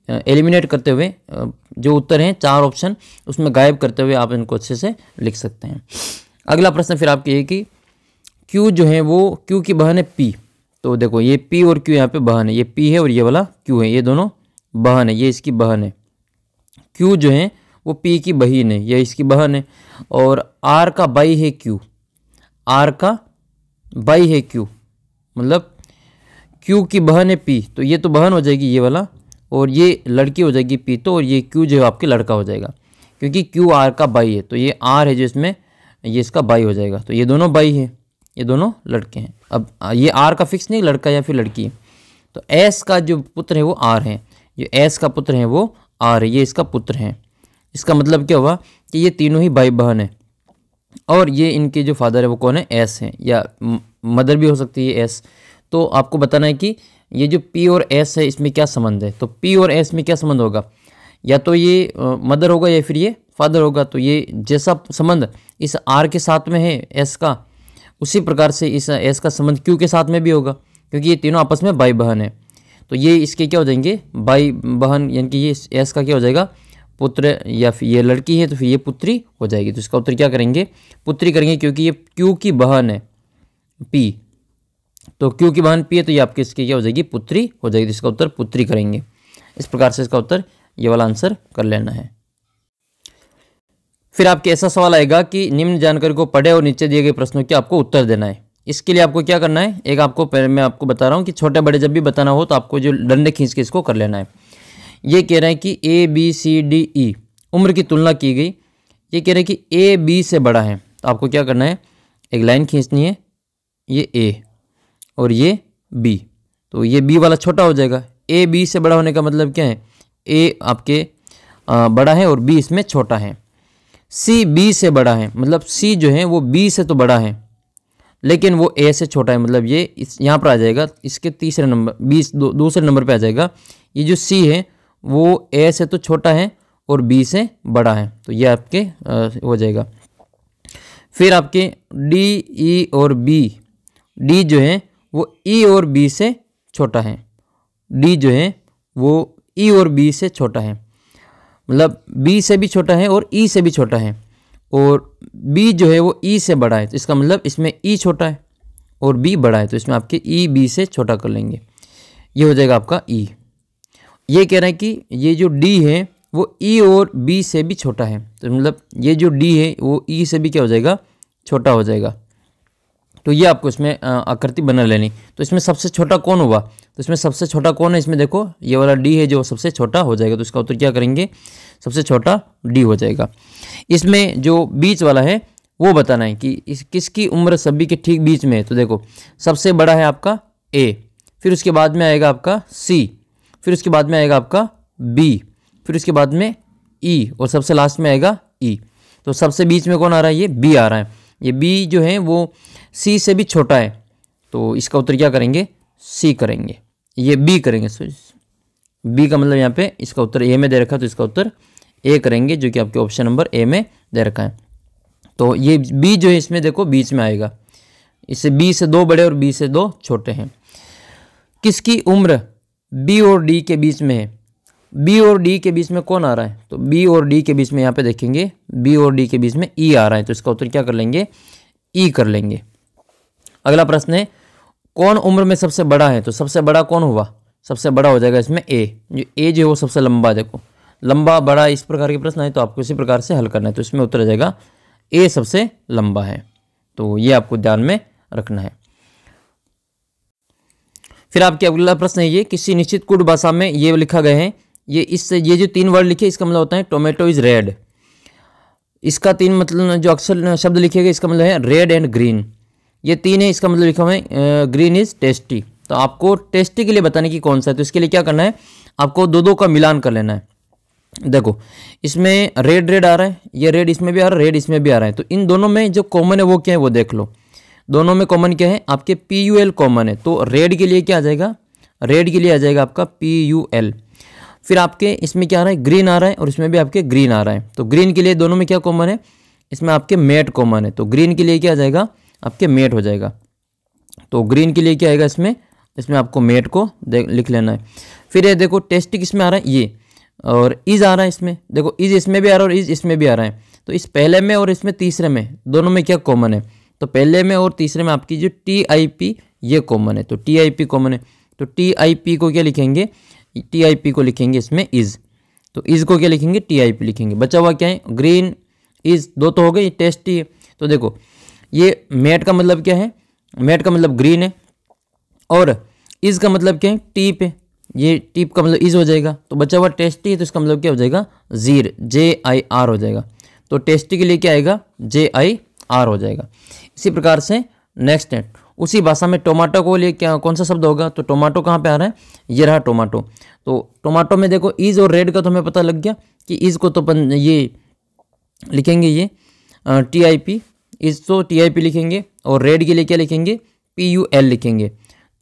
एलिमिनेट करते हुए जो उत्तर हैं 4 ऑप्शन उसमें गायब करते हुए आप इनको अच्छे से लिख सकते हैं। अगला प्रश्न फिर आपके ये कि क्यू जो है वो क्यू की बहन है पी। तो देखो ये पी और क्यू यहाँ पे बहन है, ये पी है और ये वाला क्यू है, ये दोनों बहन है, ये इसकी बहन है। क्यू जो है वो पी की बहन है, ये इसकी बहन है, और आर का भाई है क्यू, आर का भाई है क्यू, मतलब क्यू की बहन है पी, तो ये तो बहन हो जाएगी ये वाला, और ये लड़की हो जाएगी पी, तो और ये क्यू जो है आपके लड़का हो जाएगा, क्योंकि क्यू आर का भाई है, तो ये आर है जो इसमें ये इसका भाई हो जाएगा। तो ये दोनों भाई है, ये दोनों लड़के हैं। अब ये आर का फिक्स नहीं लड़का या फिर लड़की है, तो एस का जो पुत्र है वो आर है, जो एस का पुत्र है वो आर है, ये इसका पुत्र है। इसका मतलब क्या हुआ कि ये तीनों ही भाई बहन है, और ये इनके जो फादर है वो कौन है, एस है, या मदर भी हो सकती है एस। तो आपको बताना है कि ये जो पी और एस है इसमें क्या संबंध है। तो पी और एस में क्या संबंध होगा, या तो ये मदर होगा या फिर ये फादर होगा। तो ये जैसा संबंध इस आर के साथ में है एस का, उसी प्रकार से इस एस का संबंध क्यू के साथ में भी होगा, क्योंकि ये तीनों आपस में भाई बहन है। तो ये इसके क्या हो जाएंगे भाई बहन, यानी कि ये एस का क्या हो जाएगा पुत्र, या फिर ये लड़की है तो फिर ये पुत्री हो जाएगी। तो इसका उत्तर क्या करेंगे, पुत्री करेंगे, क्योंकि ये क्यू की बहन है पी, तो क्यू की बहन पी है, तो ये आपके इसकी क्या हो जाएगी पुत्री हो जाएगी। तो इसका उत्तर पुत्री करेंगे। इस प्रकार से इसका उत्तर ये वाला आंसर कर लेना है। फिर आपके ऐसा सवाल आएगा कि निम्न जानकारी को पढ़े और नीचे दिए गए प्रश्नों के आपको उत्तर देना है। इसके लिए आपको क्या करना है, एक आपको मैं आपको बता रहा हूँ कि छोटे बड़े जब भी बताना हो तो आपको जो डंडे खींच के इसको कर लेना है। ये कह रहे हैं कि A B C D E उम्र की तुलना की गई, ये कह रहे हैं कि ए बी से बड़ा है, तो आपको क्या करना है, एक लाइन खींचनी है, ये ए और ये बी, तो ये बी वाला छोटा हो जाएगा। ए बी से बड़ा होने का मतलब क्या है, ए आपके बड़ा है और बी इसमें छोटा है। सी बी से बड़ा है, मतलब सी जो है वो बी से तो बड़ा है लेकिन वो ए से छोटा है, मतलब ये यहाँ पर आ जाएगा, इसके तीसरे नंबर बी दूसरे नंबर पे आ जाएगा। ये जो सी है वो ए से तो छोटा है और बी से बड़ा है, तो ये आपके हो जाएगा। फिर आपके डी ई और बी, डी जो है वो ई और बी से छोटा है, डी जो है वो ई और बी से छोटा है, मतलब बी से भी छोटा है और ई से भी छोटा है, और बी जो है वो ई से बड़ा है, तो इसका मतलब इसमें ई छोटा है और बी बड़ा है, तो इसमें आपके ई बी से छोटा कर लेंगे, ये हो जाएगा आपका ई। ये कह रहा है कि ये जो डी है वो ई और बी से भी छोटा है, तो मतलब ये जो डी है वो ई से भी क्या हो जाएगा, छोटा हो जाएगा। तो ये आपको इसमें आकृति बना लेनी। तो इसमें सबसे छोटा कौन हुआ, तो इसमें सबसे छोटा कौन है, इसमें देखो ये वाला डी है जो सबसे छोटा हो जाएगा, तो इसका उत्तर क्या करेंगे, सबसे छोटा डी हो जाएगा। इसमें जो बीच वाला है वो बताना है कि किसकी उम्र सभी के ठीक बीच में है। तो देखो सबसे बड़ा है आपका ए, फिर उसके बाद में आएगा आपका सी, फिर उसके बाद में आएगा आपका बी, फिर उसके बाद में ई, और सबसे लास्ट में आएगा ई। तो सबसे बीच में कौन आ रहा है, ये बी आ रहा है। ये बी जो है वो सी से भी छोटा है, तो इसका उत्तर क्या करेंगे, सी करेंगे, ये बी करेंगे। बी का मतलब यहाँ पे इसका उत्तर ए में दे रखा है, तो इसका उत्तर ए करेंगे, जो कि आपके ऑप्शन नंबर ए में दे रखा है। तो ये बी जो है इसमें देखो बीच में आएगा, इससे बी से 2 बड़े और बी से 2 छोटे हैं। किसकी उम्र बी और डी के बीच में है, बी और डी के बीच में कौन आ रहा है, तो बी और डी के बीच में यहाँ पे देखेंगे बी और डी के बीच में ई आ रहा है, तो इसका उत्तर क्या कर लेंगे, ई कर लेंगे। अगला प्रश्न है कौन उम्र में सबसे बड़ा है, तो सबसे बड़ा कौन हुआ, सबसे बड़ा हो जाएगा इसमें ए जो है वो सबसे लंबा, देखो लंबा बड़ा इस प्रकार के प्रश्न आए तो आपको इसी प्रकार से हल करना है, तो इसमें उत्तर आ जाएगा ए सबसे लंबा है, तो ये आपको ध्यान में रखना है। फिर आपके अगला प्रश्न है ये किसी निश्चित कुड भाषा में ये लिखा गया है, ये जो 3 वर्ड लिखे इसका मतलब होता है टोमेटो इज रेड, इसका 3 मतलब जो अक्सर शब्द लिखे गए इसका मतलब है रेड एंड ग्रीन, ये 3 है, इसका मतलब लिखा हुआ है ग्रीन इज टेस्टी। तो आपको टेस्टी के लिए बताने की कौन सा है, तो इसके लिए क्या करना है, आपको दो का मिलान कर लेना है। देखो इसमें रेड आ रहा है, ये रेड इसमें भी आ रहा है, रेड इसमें भी आ रहा है, तो इन दोनों में जो कॉमन है वो क्या है वो देख लो, दोनों में कॉमन क्या है, आपके PUL कॉमन है, तो रेड के लिए क्या आ जाएगा, रेड के लिए आ जाएगा आपका PUL। फिर आपके इसमें क्या आ रहा है, ग्रीन आ रहा है और इसमें भी आपके ग्रीन आ रहा है, तो ग्रीन के लिए दोनों में क्या कॉमन है, इसमें आपके मेट कॉमन है, तो ग्रीन के लिए क्या आ जाएगा, आपके मेट हो जाएगा, तो ग्रीन के लिए क्या आएगा, इसमें आपको मेट को लिख लेना है। फिर ये देखो टेस्टी किसमें आ रहा है, ये और इज आ रहा है इसमें, देखो इज इसमें भी आ रहा है और इज इसमें भी आ रहा है, तो इस पहले में और इसमें तीसरे में दोनों में क्या कॉमन है, तो पहले में और तीसरे में आपकी जो TIP ये कॉमन है, तो TIP कॉमन है, तो TIP को क्या लिखेंगे, TIP को लिखेंगे इसमें इज, तो इज को क्या लिखेंगे, TIP लिखेंगे। बचा हुआ क्या है, ग्रीन इज, दो तो हो गए, टेस्टी है, तो देखो ये मेट का मतलब क्या है, मेट का मतलब ग्रीन है और इज का मतलब क्या है, टीप है, ये टीप का मतलब इज हो जाएगा, तो बचा हुआ टेस्टी है, तो इसका मतलब क्या हो जाएगा, JIR हो जाएगा, तो टेस्टी के लिए क्या आएगा, JIR हो जाएगा। इसी प्रकार से नेक्स्ट है उसी भाषा में टोमेटो को लिए क्या कौन सा शब्द होगा, तो टोमेटो कहाँ पे आ रहा है, ये रहा टोमेटो, तो टोमेटो में देखो इज और रेड का तो हमें पता लग गया कि इज को तो ये लिखेंगे ये TIP, इज तो TIP लिखेंगे और रेड के लिए क्या लिखेंगे, PUL लिखेंगे,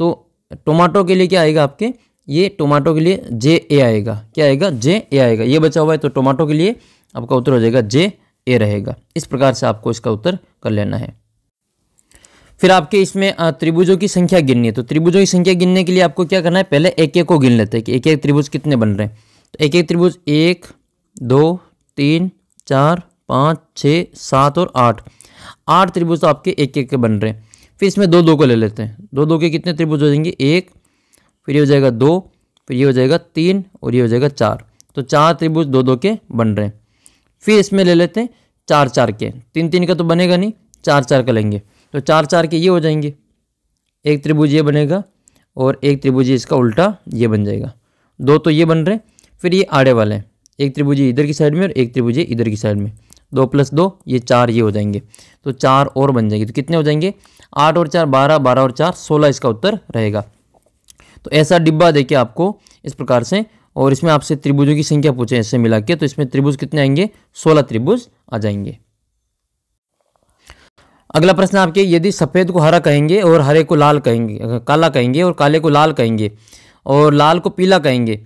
तो टोमेटो के लिए क्या आएगा आपके, ये टोमेटो के लिए JA आएगा, क्या आएगा, JA आएगा, ये बचा हुआ है, तो टोमेटो के लिए आपका उत्तर हो जाएगा JA रहेगा। इस प्रकार से आपको इसका उत्तर कर लेना है। फिर आपके इसमें त्रिभुजों की संख्या गिननी है, तो त्रिभुजों की संख्या गिनने के लिए आपको क्या करना है, पहले एक को गिन लेते हैं कि एक त्रिभुज कितने बन रहे हैं, तो एक त्रिभुज 1 2 3 4 5 6 7 और 8 त्रिभुज तो आपके एक के बन रहे हैं। फिर इसमें दो को ले लेते हैं, दो के कितने त्रिभुज हो जाएंगे, 1, फिर ये हो जाएगा 2, फिर ये हो जाएगा 3 और ये हो जाएगा 4, तो 4 त्रिभुज दो के बन रहे हैं। फिर इसमें ले लेते हैं 4 के, 3 का तो बनेगा नहीं, 4 का लेंगे, तो 4 के ये हो जाएंगे, एक त्रिभुज ये बनेगा और एक त्रिभुज इसका उल्टा ये बन जाएगा, दो तो ये बन रहे हैं। फिर ये आड़े वाले हैं, एक त्रिभुज इधर की साइड में और एक त्रिभुज इधर की साइड में, 2 + 2 ये 4 ये हो जाएंगे, तो 4 और बन जाएंगे, तो कितने हो जाएंगे, 8 और 4 12, 12 और 4 16 इसका उत्तर रहेगा। तो ऐसा डिब्बा देखिए आपको इस प्रकार से, और इसमें आपसे त्रिभुजों की संख्या पूछे ऐसे मिला के, तो इसमें त्रिभुज कितने आएंगे, 16 त्रिभुज आ जाएंगे। अगला प्रश्न आपके यदि सफ़ेद को हरा कहेंगे और हरे को लाल कहेंगे, काला कहेंगे और काले को लाल कहेंगे और लाल को पीला कहेंगे,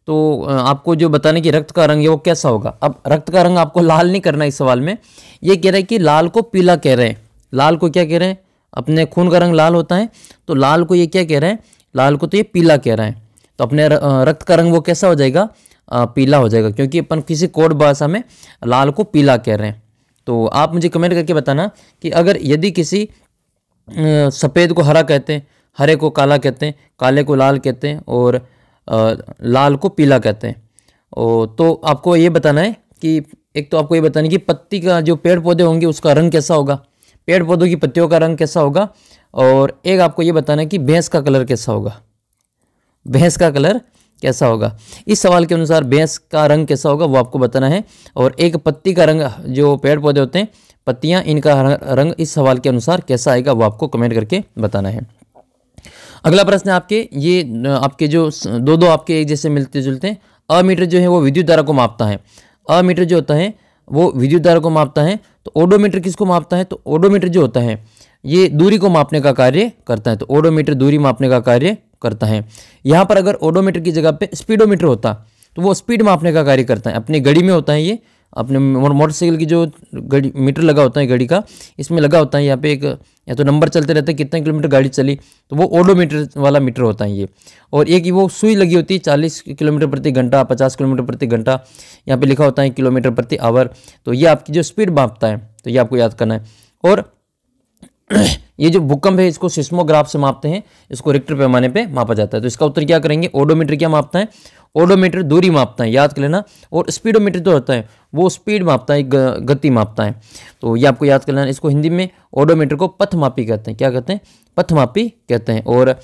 तो आपको जो बताने की रक्त का रंग है वो कैसा होगा। अब रक्त का रंग आपको लाल नहीं करना इस सवाल में, ये कह रहा है कि लाल को पीला कह रहे हैं, लाल को क्या कह रहे हैं, अपने खून का रंग लाल होता है, तो लाल को ये क्या कह रहे हैं, लाल को तो ये पीला कह रहा है, तो अपने रक्त का रंग वो कैसा हो जाएगा, पीला हो जाएगा, क्योंकि अपन किसी कोड भाषा में लाल को पीला कह रहे हैं। तो आप मुझे कमेंट करके बताना कि अगर यदि किसी सफ़ेद को हरा कहते हैं, हरे को काला कहते हैं, काले को लाल कहते हैं और लाल को पीला कहते हैं, तो आपको ये बताना है कि एक तो आपको ये बताना है कि पत्ती का जो पेड़ पौधे होंगे उसका रंग कैसा होगा, पेड़ पौधों की पत्तियों का रंग कैसा होगा, और एक आपको ये बताना है कि भैंस का कलर कैसा होगा, भैंस का कलर कैसा होगा। इस सवाल के अनुसार भैंस का रंग कैसा होगा वो आपको बताना है, और एक पत्ती का रंग, जो पेड़ पौधे होते हैं पत्तियां, इनका रंग इस सवाल के अनुसार कैसा आएगा वो आपको कमेंट करके बताना है। अगला प्रश्न है आपके, ये आपके जो दो आपके एक जैसे मिलते जुलते हैं। अमीटर जो है वो विद्युत धारा को मापता है, अमीटर जो होता है वो विद्युत धारा को मापता है। तो ओडोमीटर किसको मापता है, तो ओडोमीटर जो होता है ये दूरी को मापने का कार्य करता है, तो ओडोमीटर दूरी मापने का कार्य करता है। यहाँ पर अगर ओडोमीटर की जगह पे स्पीडोमीटर होता तो वो स्पीड मापने का कार्य करता है, अपनी घड़ी में होता है ये, अपने मोटरसाइकिल की जो घड़ी मीटर लगा होता है घड़ी का, इसमें लगा होता है यहाँ पे एक, या तो नंबर चलते रहते हैं कितना किलोमीटर गाड़ी चली, तो वो ओडोमीटर वाला मीटर होता है ये। और एक वो सुई लगी होती है 40 किलोमीटर प्रति घंटा, 50 किलोमीटर प्रति घंटा, यहाँ पे लिखा होता है किलोमीटर प्रति आवर। तो ये आपकी जो स्पीड मापता है, तो ये आपको याद करना है। और ये जो भूकंप है इसको सिस्मोग्राफ से मापते हैं, इसको रिक्टर पैमाने पे मापा जाता है। तो इसका उत्तर क्या करेंगे, ओडोमीटर क्या मापता है, ओडोमीटर दूरी मापता है, याद कर लेना। और स्पीडोमीटर तो होता है वो स्पीड मापता है, गति मापता है। तो ये आपको याद कर लेना। इसको हिंदी में ओडोमीटर को पथमापी कहते हैं। क्या कहते हैं, पथमापी कहते हैं। और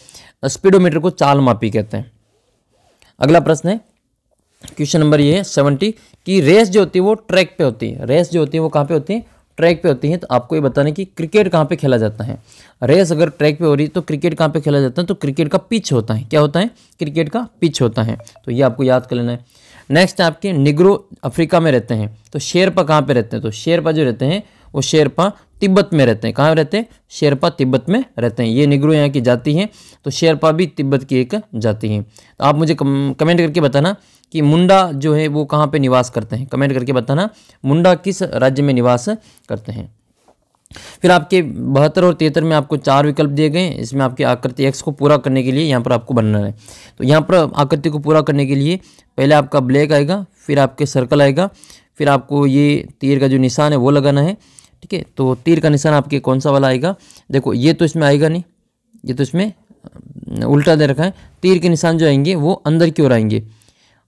स्पीडोमीटर को चाल मापी कहते हैं। अगला प्रश्न है, क्वेश्चन नंबर ये है 70 कि रेस जो होती है वो ट्रैक पे होती है। रेस जो होती है वो कहाँ पे होती है, ट्रैक पे होती है। तो आपको ये बताना है कि क्रिकेट कहाँ पे खेला जाता है। रेस अगर ट्रैक पे हो रही है तो क्रिकेट कहाँ पे खेला जाता है, तो क्रिकेट का पिच होता है। क्या होता है, क्रिकेट का पिच होता है। तो ये आपको याद कर लेना है। नेक्स्ट आपके निग्रो अफ्रीका में रहते हैं, तो शेरपा कहाँ पे रहते हैं, तो शेरपा जो रहते हैं वो शेरपा तिब्बत में रहते हैं। कहाँ रहते हैं, शेरपा तिब्बत में रहते हैं। ये निग्रो यहाँ की जाति है, तो शेरपा भी तिब्बत की एक जाति है। तो आप मुझे कमेंट करके बताना कि मुंडा जो है वो कहाँ पे निवास करते हैं। कमेंट करके बताना मुंडा किस राज्य में निवास करते हैं। फिर आपके 72 और 73 में आपको 4 विकल्प दिए गए हैं। इसमें आपकी आकृति एक्स को पूरा करने के लिए यहाँ पर आपको बनना है। तो यहाँ पर आकृति को पूरा करने के लिए पहले आपका ब्लैक आएगा, फिर आपके सर्कल आएगा, फिर आपको ये तीर का जो निशान है वो लगाना है। ठीक है, तो तीर का निशान आपके कौन सा वाला आएगा, देखो ये तो इसमें आएगा नहीं, ये तो इसमें उल्टा दे रखा है। तीर के निशान जो आएंगे वो अंदर की ओर आएंगे,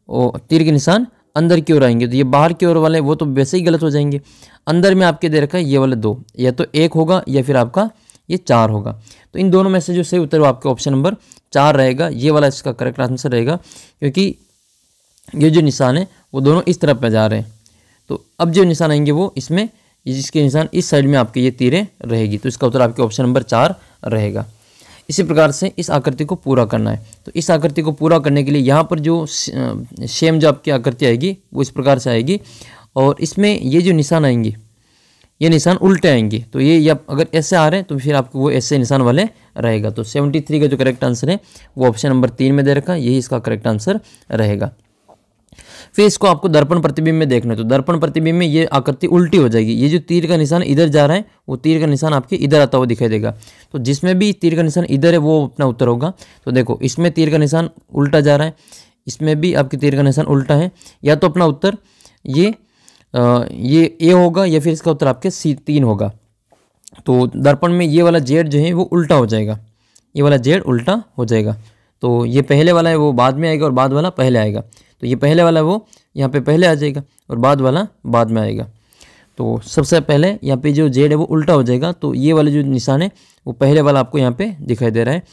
और तीर के निशान अंदर की ओर आएंगे। तो ये बाहर की ओर वाले वो तो वैसे ही गलत हो जाएंगे। अंदर में आपके दे रखा है ये वाले 2, या तो 1 होगा या फिर आपका ये 4 होगा। तो इन दोनों में से जो सही उत्तर वो आपके ऑप्शन नंबर 4 रहेगा। ये वाला इसका करेक्ट आंसर रहेगा, क्योंकि ये जो निशान है वो दोनों इस तरफ पे जा रहे हैं। तो अब जो निशान आएंगे वो इसमें, जिसके निशान इस साइड में आपके ये तीरें रहेगी। तो इसका उत्तर आपके ऑप्शन नंबर 4 रहेगा। इसी प्रकार से इस आकृति को पूरा करना है। तो इस आकृति को पूरा करने के लिए यहाँ पर जो सेम जो आपकी आकृति आएगी वो इस प्रकार से आएगी, और इसमें ये जो निशान आएंगे ये निशान उल्टे आएंगे। तो ये अगर ऐसे आ रहे हैं तो फिर आपको वो ऐसे निशान वाले रहेगा। तो 73 का जो करेक्ट आंसर है वो ऑप्शन नंबर 3 में दे रखा है, यही इसका करेक्ट आंसर रहेगा। फिर इसको आपको दर्पण प्रतिबिंब में देखना है। तो दर्पण प्रतिबिंब में ये आकृति उल्टी हो जाएगी। ये जो तीर का निशान इधर जा रहा है वो तीर का निशान आपके इधर आता हुआ दिखाई देगा। तो जिसमें भी तीर का निशान इधर है वो अपना उत्तर होगा। तो देखो इसमें तीर का निशान उल्टा जा रहा है, इसमें भी आपके तीर का निशान उल्टा है। या तो अपना उत्तर ये ए होगा, या फिर इसका उत्तर आपके C3 होगा। तो दर्पण में ये वाला जेड जो है वो उल्टा हो जाएगा, ये वाला जेड उल्टा हो जाएगा। तो ये पहले वाला है वो बाद में आएगा और बाद वाला पहले आएगा। तो ये पहले वाला वो यहाँ पे पहले आ जाएगा और बाद वाला बाद में आएगा। तो सबसे पहले यहाँ पे जो जेड है वो उल्टा हो जाएगा। तो ये वाला जो निशान है वो पहले वाला आपको यहाँ पे दिखाई दे रहा है।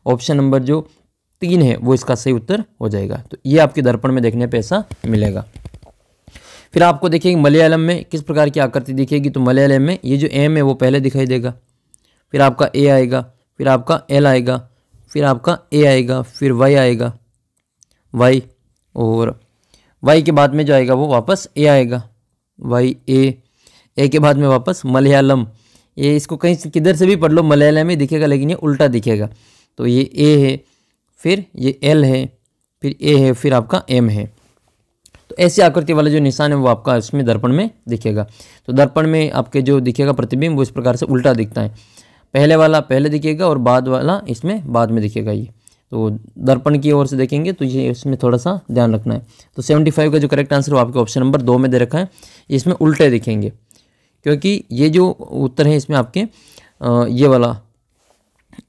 ऑप्शन नंबर जो 3 है वो इसका सही उत्तर हो जाएगा। तो ये आपके दर्पण में देखने पे ऐसा मिलेगा। फिर आपको देखिए मलयालम में किस प्रकार की आकृति दिखेगी। तो मलयालम में ये जो एम है वो पहले दिखाई देगा, फिर आपका ए आएगा, फिर आपका एल आएगा, फिर आपका ए आएगा, फिर वाई आएगा, वाई, और वाई के बाद में जो आएगा वो वापस ए आएगा, वाई ए के बाद में वापस मलयालम। ये इसको कहीं किधर से भी पढ़ लो मलयालम में दिखेगा, लेकिन ये उल्टा दिखेगा। तो ये ए है, फिर ये एल है, फिर ए है, फिर आपका एम है। तो ऐसी आकृति वाला जो निशान है वो आपका इसमें दर्पण में दिखेगा। तो दर्पण में आपके जो दिखेगा प्रतिबिंब वो इस प्रकार से उल्टा दिखता है। पहले वाला पहले दिखेगा और बाद वाला इसमें बाद में दिखेगा। ये तो दर्पण की ओर से देखेंगे तो ये इसमें थोड़ा सा ध्यान रखना है। तो 75 का जो करेक्ट आंसर वो आपके ऑप्शन नंबर 2 में दे रखा है। इसमें उल्टे दिखेंगे, क्योंकि ये जो उत्तर है इसमें आपके ये वाला,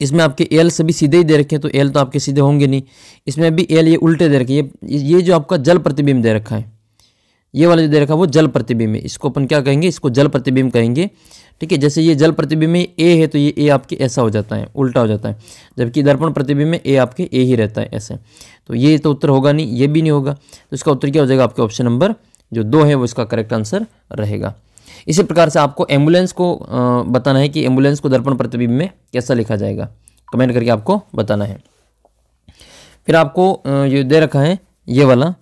इसमें आपके एल सभी सीधे ही दे रखे हैं, तो एल तो आपके सीधे होंगे नहीं। इसमें भी एल ये उल्टे दे रखे। ये जो आपका जल प्रतिबिंब दे रखा है, ये वाला जो दे रखा है वो जल प्रतिबिंब है। इसको अपन क्या कहेंगे, इसको जल प्रतिबिंब कहेंगे। ठीक है, जैसे ये जल प्रतिबिंब में ए है तो ये ए आपके ऐसा हो जाता है, उल्टा हो जाता है, जबकि दर्पण प्रतिबिंब में ए आपके ए ही रहता है ऐसे। तो ये तो उत्तर होगा नहीं, ये भी नहीं होगा। तो इसका उत्तर क्या हो जाएगा, आपके ऑप्शन नंबर जो 2 है वो इसका करेक्ट आंसर रहेगा। इसी प्रकार से आपको एम्बुलेंस को बताना है कि एम्बुलेंस को दर्पण प्रतिबिंब में कैसा लिखा जाएगा, कमेंट करके आपको बताना है। फिर आपको ये दे रखा है ये वाला,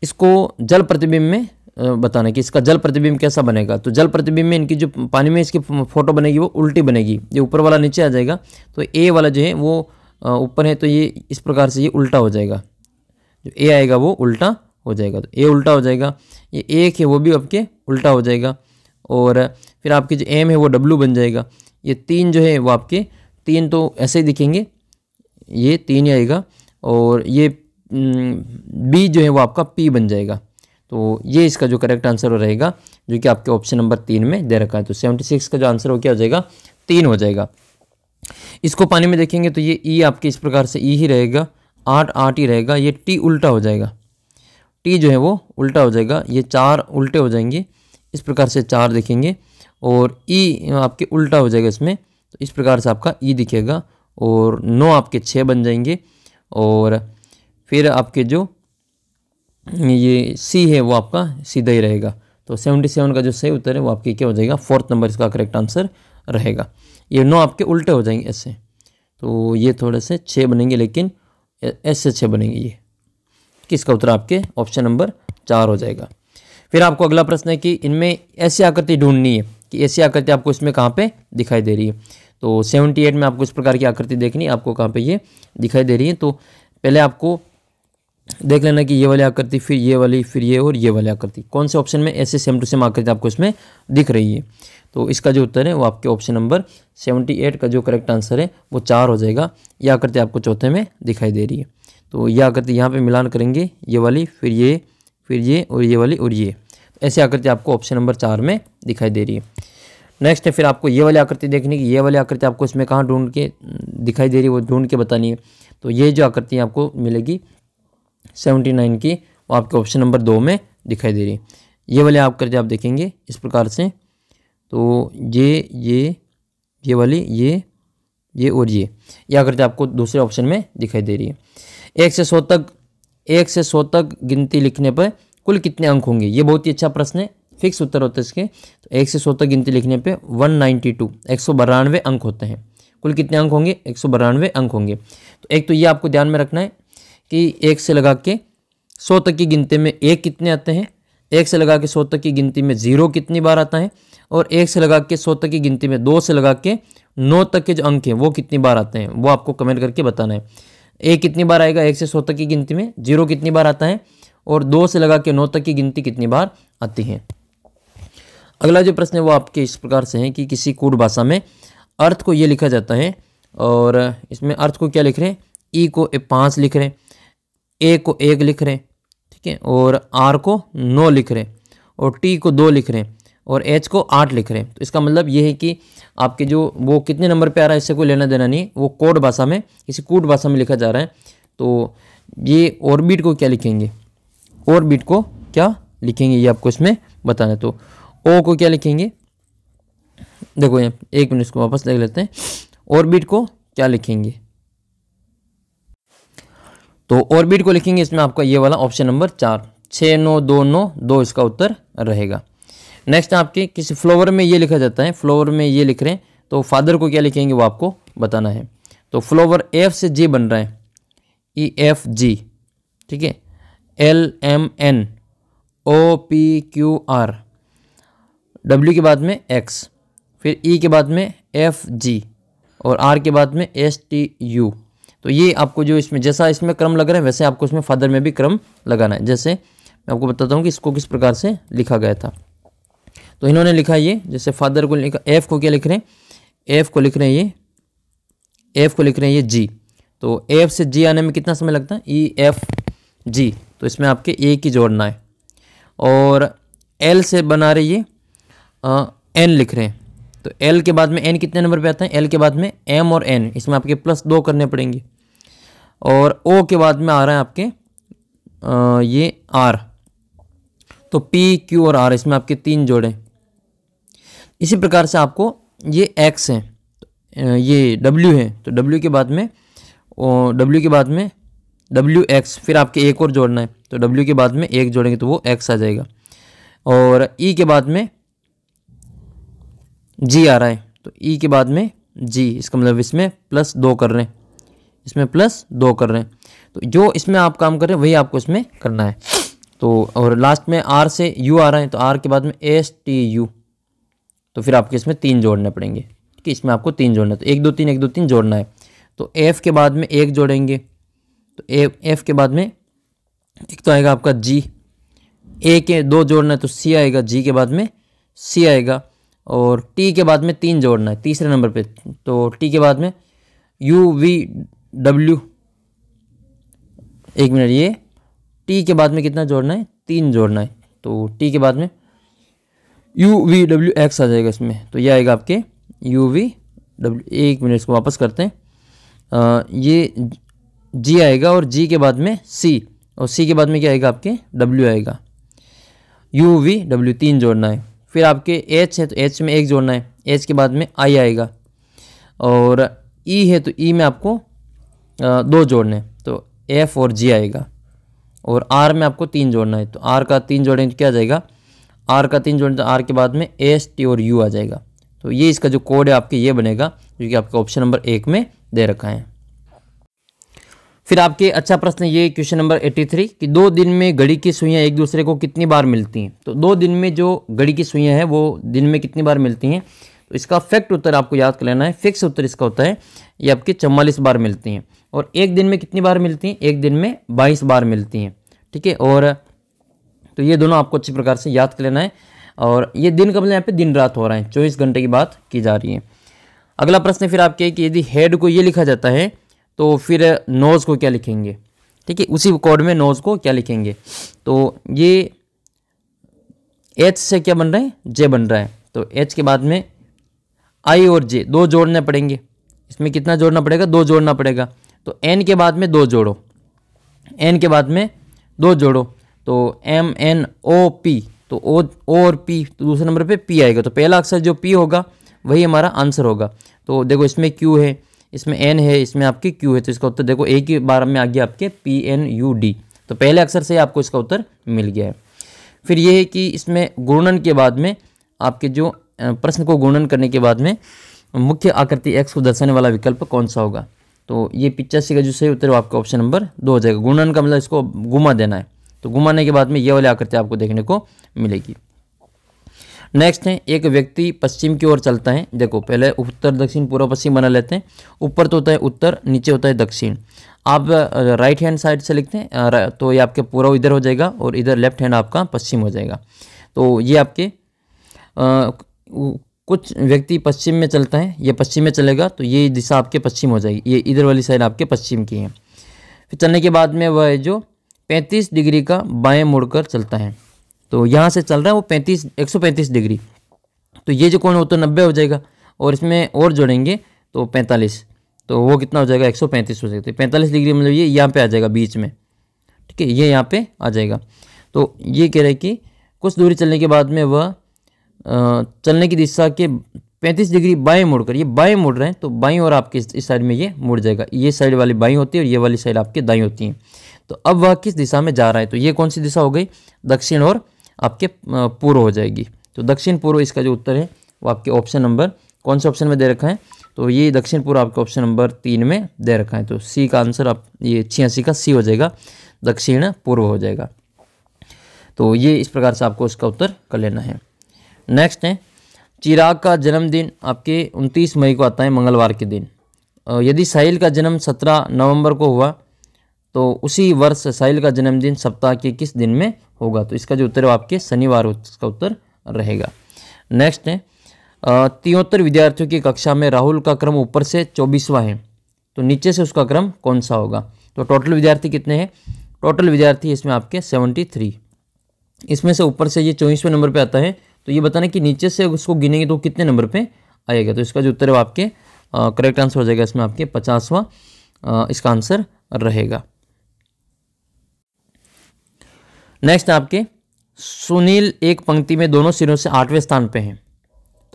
इसको जल प्रतिबिंब में बताना है कि इसका जल प्रतिबिंब कैसा बनेगा। तो जल प्रतिबिंब में इनकी जो पानी में इसकी फोटो बनेगी वो उल्टी बनेगी, ये ऊपर वाला नीचे आ जाएगा। तो ए वाला जो है वो ऊपर है, तो ये इस प्रकार से ये उल्टा हो जाएगा, जो ए आएगा वो उल्टा हो जाएगा। तो ए उल्टा हो जाएगा, ये 1 है वो भी आपके उल्टा हो जाएगा, और फिर आपके जो एम है वो डब्ल्यू बन जाएगा। ये 3 जो है वो आपके 3 तो ऐसे ही दिखेंगे, ये 3 ही आएगा, और ये बी जो है वो आपका पी बन जाएगा। तो ये इसका जो करेक्ट आंसर हो रहेगा, जो कि आपके ऑप्शन नंबर 3 में दे रखा है। तो 76 का जो आंसर हो क्या हो जाएगा, 3 हो जाएगा। इसको पानी में देखेंगे तो ये ई आपके इस प्रकार से ई ही रहेगा, 8 8 ही रहेगा। ये टी उल्टा हो जाएगा, टी जो है वो उल्टा हो जाएगा, ये 4 उल्टे हो जाएंगे, इस प्रकार से 4 दिखेंगे, और ई आपके उल्टा हो जाएगा इसमें, तो इस प्रकार से आपका ई दिखेगा, और 9 आपके 6 बन जाएंगे, और फिर आपके जो ये सी है वो आपका सीधा ही रहेगा। तो 77 का जो सही उत्तर है वो आपके क्या हो जाएगा, 4th नंबर इसका करेक्ट आंसर रहेगा। ये 9 आपके उल्टे हो जाएंगे ऐसे, तो ये थोड़े से 6 बनेंगे, लेकिन ऐसे 6 बनेंगे। ये किसका उत्तर आपके ऑप्शन नंबर 4 हो जाएगा। फिर आपको अगला प्रश्न है कि इनमें ऐसी आकृति ढूंढनी है कि ऐसी आकृति आपको इसमें कहाँ पे दिखाई दे रही है। तो 78 में आपको इस प्रकार की आकृति देखनी है, आपको कहाँ पे ये दिखाई दे रही है। तो पहले आपको देख लेना कि ये वाली आकृति, फिर ये वाली, फिर ये और ये वाली आकृति, कौन से ऑप्शन में ऐसे सेम टू सेम आकृति आपको इसमें दिख रही है। तो इसका जो उत्तर है वो आपके ऑप्शन नंबर 78 का जो करेक्ट आंसर है वो 4 हो जाएगा। यह आकृति आपको चौथे में दिखाई दे रही है। तो यह आकृति यहाँ पे मिलान करेंगे, ये वाली, फिर ये और ये वाली और ये, ऐसी आकृति आपको ऑप्शन नंबर 4 में दिखाई दे रही है। नेक्स्ट है फिर आपको ये वाली आकृति देखनी कि ये वाली आकृति आपको इसमें कहाँ ढूंढ के दिखाई दे रही है, वो ढूंढ के बतानी है। तो ये जो आकृति आपको मिलेगी 79 की, वो आपके ऑप्शन नंबर 2 में दिखाई दे रही है। ये वाले आकृति आप देखेंगे इस प्रकार से, तो ये वाली, ये और ये आकृति आपको दूसरे ऑप्शन में दिखाई दे रही है। 1 से 100 तक गिनती लिखने पर कुल कितने अंक होंगे। ये बहुत ही अच्छा प्रश्न है, फिक्स उत्तर होता है इसके। तो 1 से 100 तक गिनती लिखने पे 192 192 अंक होते हैं। कुल कितने अंक होंगे, 192 अंक होंगे। तो एक तो ये आपको ध्यान में रखना है कि 1 से लगा के 100 तक की गिनती में 1 कितने आते हैं, 1 से लगा के 100 तक की गिनती में 0 कितनी बार आता है, और 1 से लगा के 100 तक की गिनती में 2 से लगा के 9 तक के जो अंक हैं वो कितनी बार आते हैं, वो आपको कमेंट करके बताना है। 1 कितनी बार आएगा 1 से 100 तक की गिनती में, 0 कितनी बार आता है, और 2 से लगा के 9 तक की गिनती कितनी बार आती है। अगला जो प्रश्न है वो आपके इस प्रकार से है कि किसी कूट भाषा में अर्थ को ये लिखा जाता है, और इसमें अर्थ को क्या लिख रहे हैं, ई को 5 लिख रहे हैं, ए को 1 लिख रहे हैं, ठीक है, और आर को 9 लिख रहे हैं, और टी को 2 लिख रहे हैं, और एच को 8 लिख रहे हैं। तो इसका मतलब ये है कि आपके जो वो कितने नंबर पे आ रहा है इससे कोई लेना देना नहीं, वो कोड भाषा में, किसी कूट भाषा में लिखा जा रहा है। तो ये ऑर्बिट को क्या लिखेंगे, ऑर्बिट को क्या लिखेंगे ये आपको इसमें बताना है। तो ओ को क्या लिखेंगे, देखो यहाँ 1 मिनट इसको वापस देख लेते हैं, ऑर्बिट को क्या लिखेंगे। तो ऑर्बिट को लिखेंगे इसमें आपका ये वाला ऑप्शन नंबर 4, 6 9 2 9 2 इसका उत्तर रहेगा। नेक्स्ट आपके किसी फ्लावर में ये लिखा जाता है, फ्लावर में ये लिख रहे हैं, तो फादर को क्या लिखेंगे वो आपको बताना है। तो फ्लावर एफ से जी बन रहा है, ई एफ जी, ठीक है, L M N O P Q R, W के बाद में एक्स, फिर ई के बाद में एफ जी, और आर के बाद में एस टी यू। तो ये आपको जो इसमें जैसा इसमें क्रम लग रहा है वैसे आपको इसमें फादर में भी क्रम लगाना है। जैसे मैं आपको बताता हूँ कि इसको किस प्रकार से लिखा गया था। तो इन्होंने लिखा ये, जैसे फादर को लिखा, एफ को क्या लिख रहे हैं, एफ को लिख रहे हैं ये, एफ को लिख रहे हैं ये जी। तो एफ से जी आने में कितना समय लगता है, ई एफ जी, तो इसमें आपके ए की जोड़ना है। और एल से बना रहे ये एन लिख रहे हैं, तो एल के बाद में एन कितने नंबर पे आता है, एल के बाद में एम और एन, इसमें आपके +2 करने पड़ेंगे। और ओ के बाद में आ रहा है आपके ये आर, तो पी क्यू और आर, इसमें आपके 3 जोड़े। इसी प्रकार से आपको ये एक्स है, ये डब्ल्यू है, तो डब्ल्यू के बाद में डब्ल्यू एक्स, फिर आपके एक और जोड़ना है, तो डब्ल्यू के बाद में 1 जोड़ेंगे तो वो एक्स आ जाएगा। और ई के बाद में जी आ रहा है, तो ई के बाद में जी, इसका मतलब इसमें +2 कर रहे हैं, इसमें +2 कर रहे हैं। तो जो इसमें आप काम कर रहे हैं वही आपको इसमें करना है। तो और लास्ट में आर से यू आ रहा है, तो आर के बाद में एस टी यू, तो फिर आपके इसमें 3 जोड़ने पड़ेंगे, ठीक है, इसमें आपको 3 जोड़ना है, तो 1 2 3 1 2 3 जोड़ना है। तो एफ के बाद में 1 जोड़ेंगे, तो एफ के बाद में एक तो आएगा आपका जी, ए के 2 जोड़ना है तो सी आएगा, जी के बाद में सी आएगा, और टी के बाद में 3 जोड़ना है तीसरे नंबर पे, तो टी के बाद में यू वी डब्ल्यू, एक मिनट, ये टी के बाद में कितना जोड़ना है, 3 जोड़ना है, तो टी के बाद में यू वी डब्ल्यू एक्स आ जाएगा इसमें, तो ये आएगा आपके यू वी डब्ल्यू, एक मिनट इसको वापस करते हैं, ये जी आएगा और जी के बाद में सी, और सी के बाद में क्या आएगा आपके डब्ल्यू आएगा, यू वी डब्ल्यू 3 जोड़ना है। फिर आपके एच है तो एच में 1 जोड़ना है, एच के बाद में आई आएगा, और ई है तो ई में आपको 2 जोड़ने हैं तो एफ और जी आएगा, और आर में आपको 3 जोड़ना है तो आर का 3 जोड़ेंगे तो क्या आ जाएगा, आर का 3 जोड़ने तो आर के बाद में एस टी और यू आ जाएगा। तो ये इसका जो कोड है आपके ये बनेगा, जो कि आपका ऑप्शन नंबर 1 में दे रखा है। फिर आपके अच्छा प्रश्न ये क्वेश्चन नंबर 83 कि 2 दिन में घड़ी की सुइयां एक दूसरे को कितनी बार मिलती हैं। तो 2 दिन में जो घड़ी की सुइयां हैं वो दिन में कितनी बार मिलती हैं, तो इसका फैक्ट उत्तर आपको याद कर लेना है। फिक्स उत्तर इसका होता है ये आपके 44 बार मिलती हैं। और एक दिन में कितनी बार मिलती हैं, एक दिन में 22 बार मिलती हैं, ठीक है। और तो ये दोनों आपको अच्छी प्रकार से याद कर लेना है। और ये दिन का मतलब यहाँ पे दिन रात हो रहा है, 24 घंटे की बात की जा रही है। अगला प्रश्न फिर आपके कि यदि हेड को ये लिखा जाता है तो फिर नोज़ को क्या लिखेंगे, ठीक है, उसी कोड में नोज़ को क्या लिखेंगे। तो ये एच से क्या बन रहा है, जे बन रहा है, तो एच के बाद में आई और जे 2 जोड़ने पड़ेंगे। इसमें कितना जोड़ना पड़ेगा, 2 जोड़ना पड़ेगा। तो एन के बाद में 2 जोड़ो, एन के बाद में 2 जोड़ो, तो एम एन ओ पी, तो ओ और पी, तो दूसरे नंबर पे पी आएगा। तो पहला अक्षर जो पी होगा वही हमारा आंसर होगा। तो देखो इसमें क्यू है, इसमें एन है, इसमें आपके क्यू है, तो इसका उत्तर देखो एक ही बार में आ गया आपके पी एन यू डी। तो पहले अक्षर से आपको इसका उत्तर मिल गया है। फिर ये है कि इसमें गुणन के बाद में आपके जो प्रश्न को गुणन करने के बाद में मुख्य आकृति एक्स को दर्शाने वाला विकल्प कौन सा होगा। तो ये 85 का जो सही उत्तर है आपका ऑप्शन नंबर 2 हो जाएगा। गुणन का मतलब इसको घुमा देना है, तो घुमाने के बाद में ये वाली आकृति आपको देखने को मिलेगी। नेक्स्ट है, एक व्यक्ति पश्चिम की ओर चलता है। देखो पहले उत्तर दक्षिण पूर्व पश्चिम बना लेते हैं। ऊपर तो होता है उत्तर, नीचे होता है दक्षिण। आप राइट हैंड साइड से लिखते हैं तो ये आपके पूर्व इधर हो जाएगा और इधर लेफ्ट हैंड आपका पश्चिम हो जाएगा। तो ये आपके कुछ व्यक्ति पश्चिम में चलता है, ये पश्चिम में चलेगा तो ये दिशा आपके पश्चिम हो जाएगी, ये इधर वाली साइड आपके पश्चिम की है। फिर चलने के बाद में वह जो 35 डिग्री का बाएं मुड़कर चलता है, तो यहाँ से चल रहा है वो 135 डिग्री, तो ये जो कोण हो तो 90 हो जाएगा, और इसमें और जोड़ेंगे तो 45, तो वो कितना हो जाएगा 135 हो जाएगा। 45 डिग्री मतलब ये यहाँ पे आ जाएगा बीच में, ठीक है, ये यहाँ पे आ जाएगा। तो ये कह रहे हैं कि कुछ दूरी चलने के बाद में वह चलने की दिशा के 35 डिग्री बाएं मुड़कर, ये बाएं मुड़ रहे हैं तो बाईं और आपके इस साइड में ये मुड़ जाएगा। ये साइड वाली बाईं होती है और ये वाली साइड आपके दाईं होती है। तो अब वह किस दिशा में जा रहा है, तो ये कौन सी दिशा हो गई, दक्षिण और आपके पूर्व हो जाएगी। तो दक्षिण पूर्व इसका जो उत्तर है वो आपके ऑप्शन नंबर कौन से ऑप्शन में दे रखा है, तो ये दक्षिण पूर्व आपका ऑप्शन नंबर 3 में दे रखा है। तो सी का आंसर आप ये 86 का सी हो जाएगा, दक्षिण पूर्व हो जाएगा। तो ये इस प्रकार से आपको इसका उत्तर कर लेना है। नेक्स्ट है, चिराग का जन्मदिन आपके 29 मई को आता है, मंगलवार के दिन। यदि साहिल का जन्म 17 नवंबर को हुआ तो उसी वर्ष साहिल का जन्मदिन सप्ताह के किस दिन में होगा। तो इसका जो उत्तर है आपके शनिवार इसका उत्तर रहेगा। नेक्स्ट है, 73 विद्यार्थियों की कक्षा में राहुल का क्रम ऊपर से 24वां है, तो नीचे से उसका क्रम कौन सा होगा। तो टोटल विद्यार्थी कितने हैं, टोटल विद्यार्थी इसमें आपके 73, इसमें से ऊपर से ये 24वें नंबर पे आता है, तो ये बताना कि नीचे से उसको गिनेंगे तो कितने नंबर पे आएगा। तो इसका जो उत्तर है आपके करेक्ट आंसर हो जाएगा इसमें आपके 50वां इसका आंसर रहेगा। नेक्स्ट आपके सुनील एक पंक्ति में दोनों सिरों से 8वें स्थान पे हैं,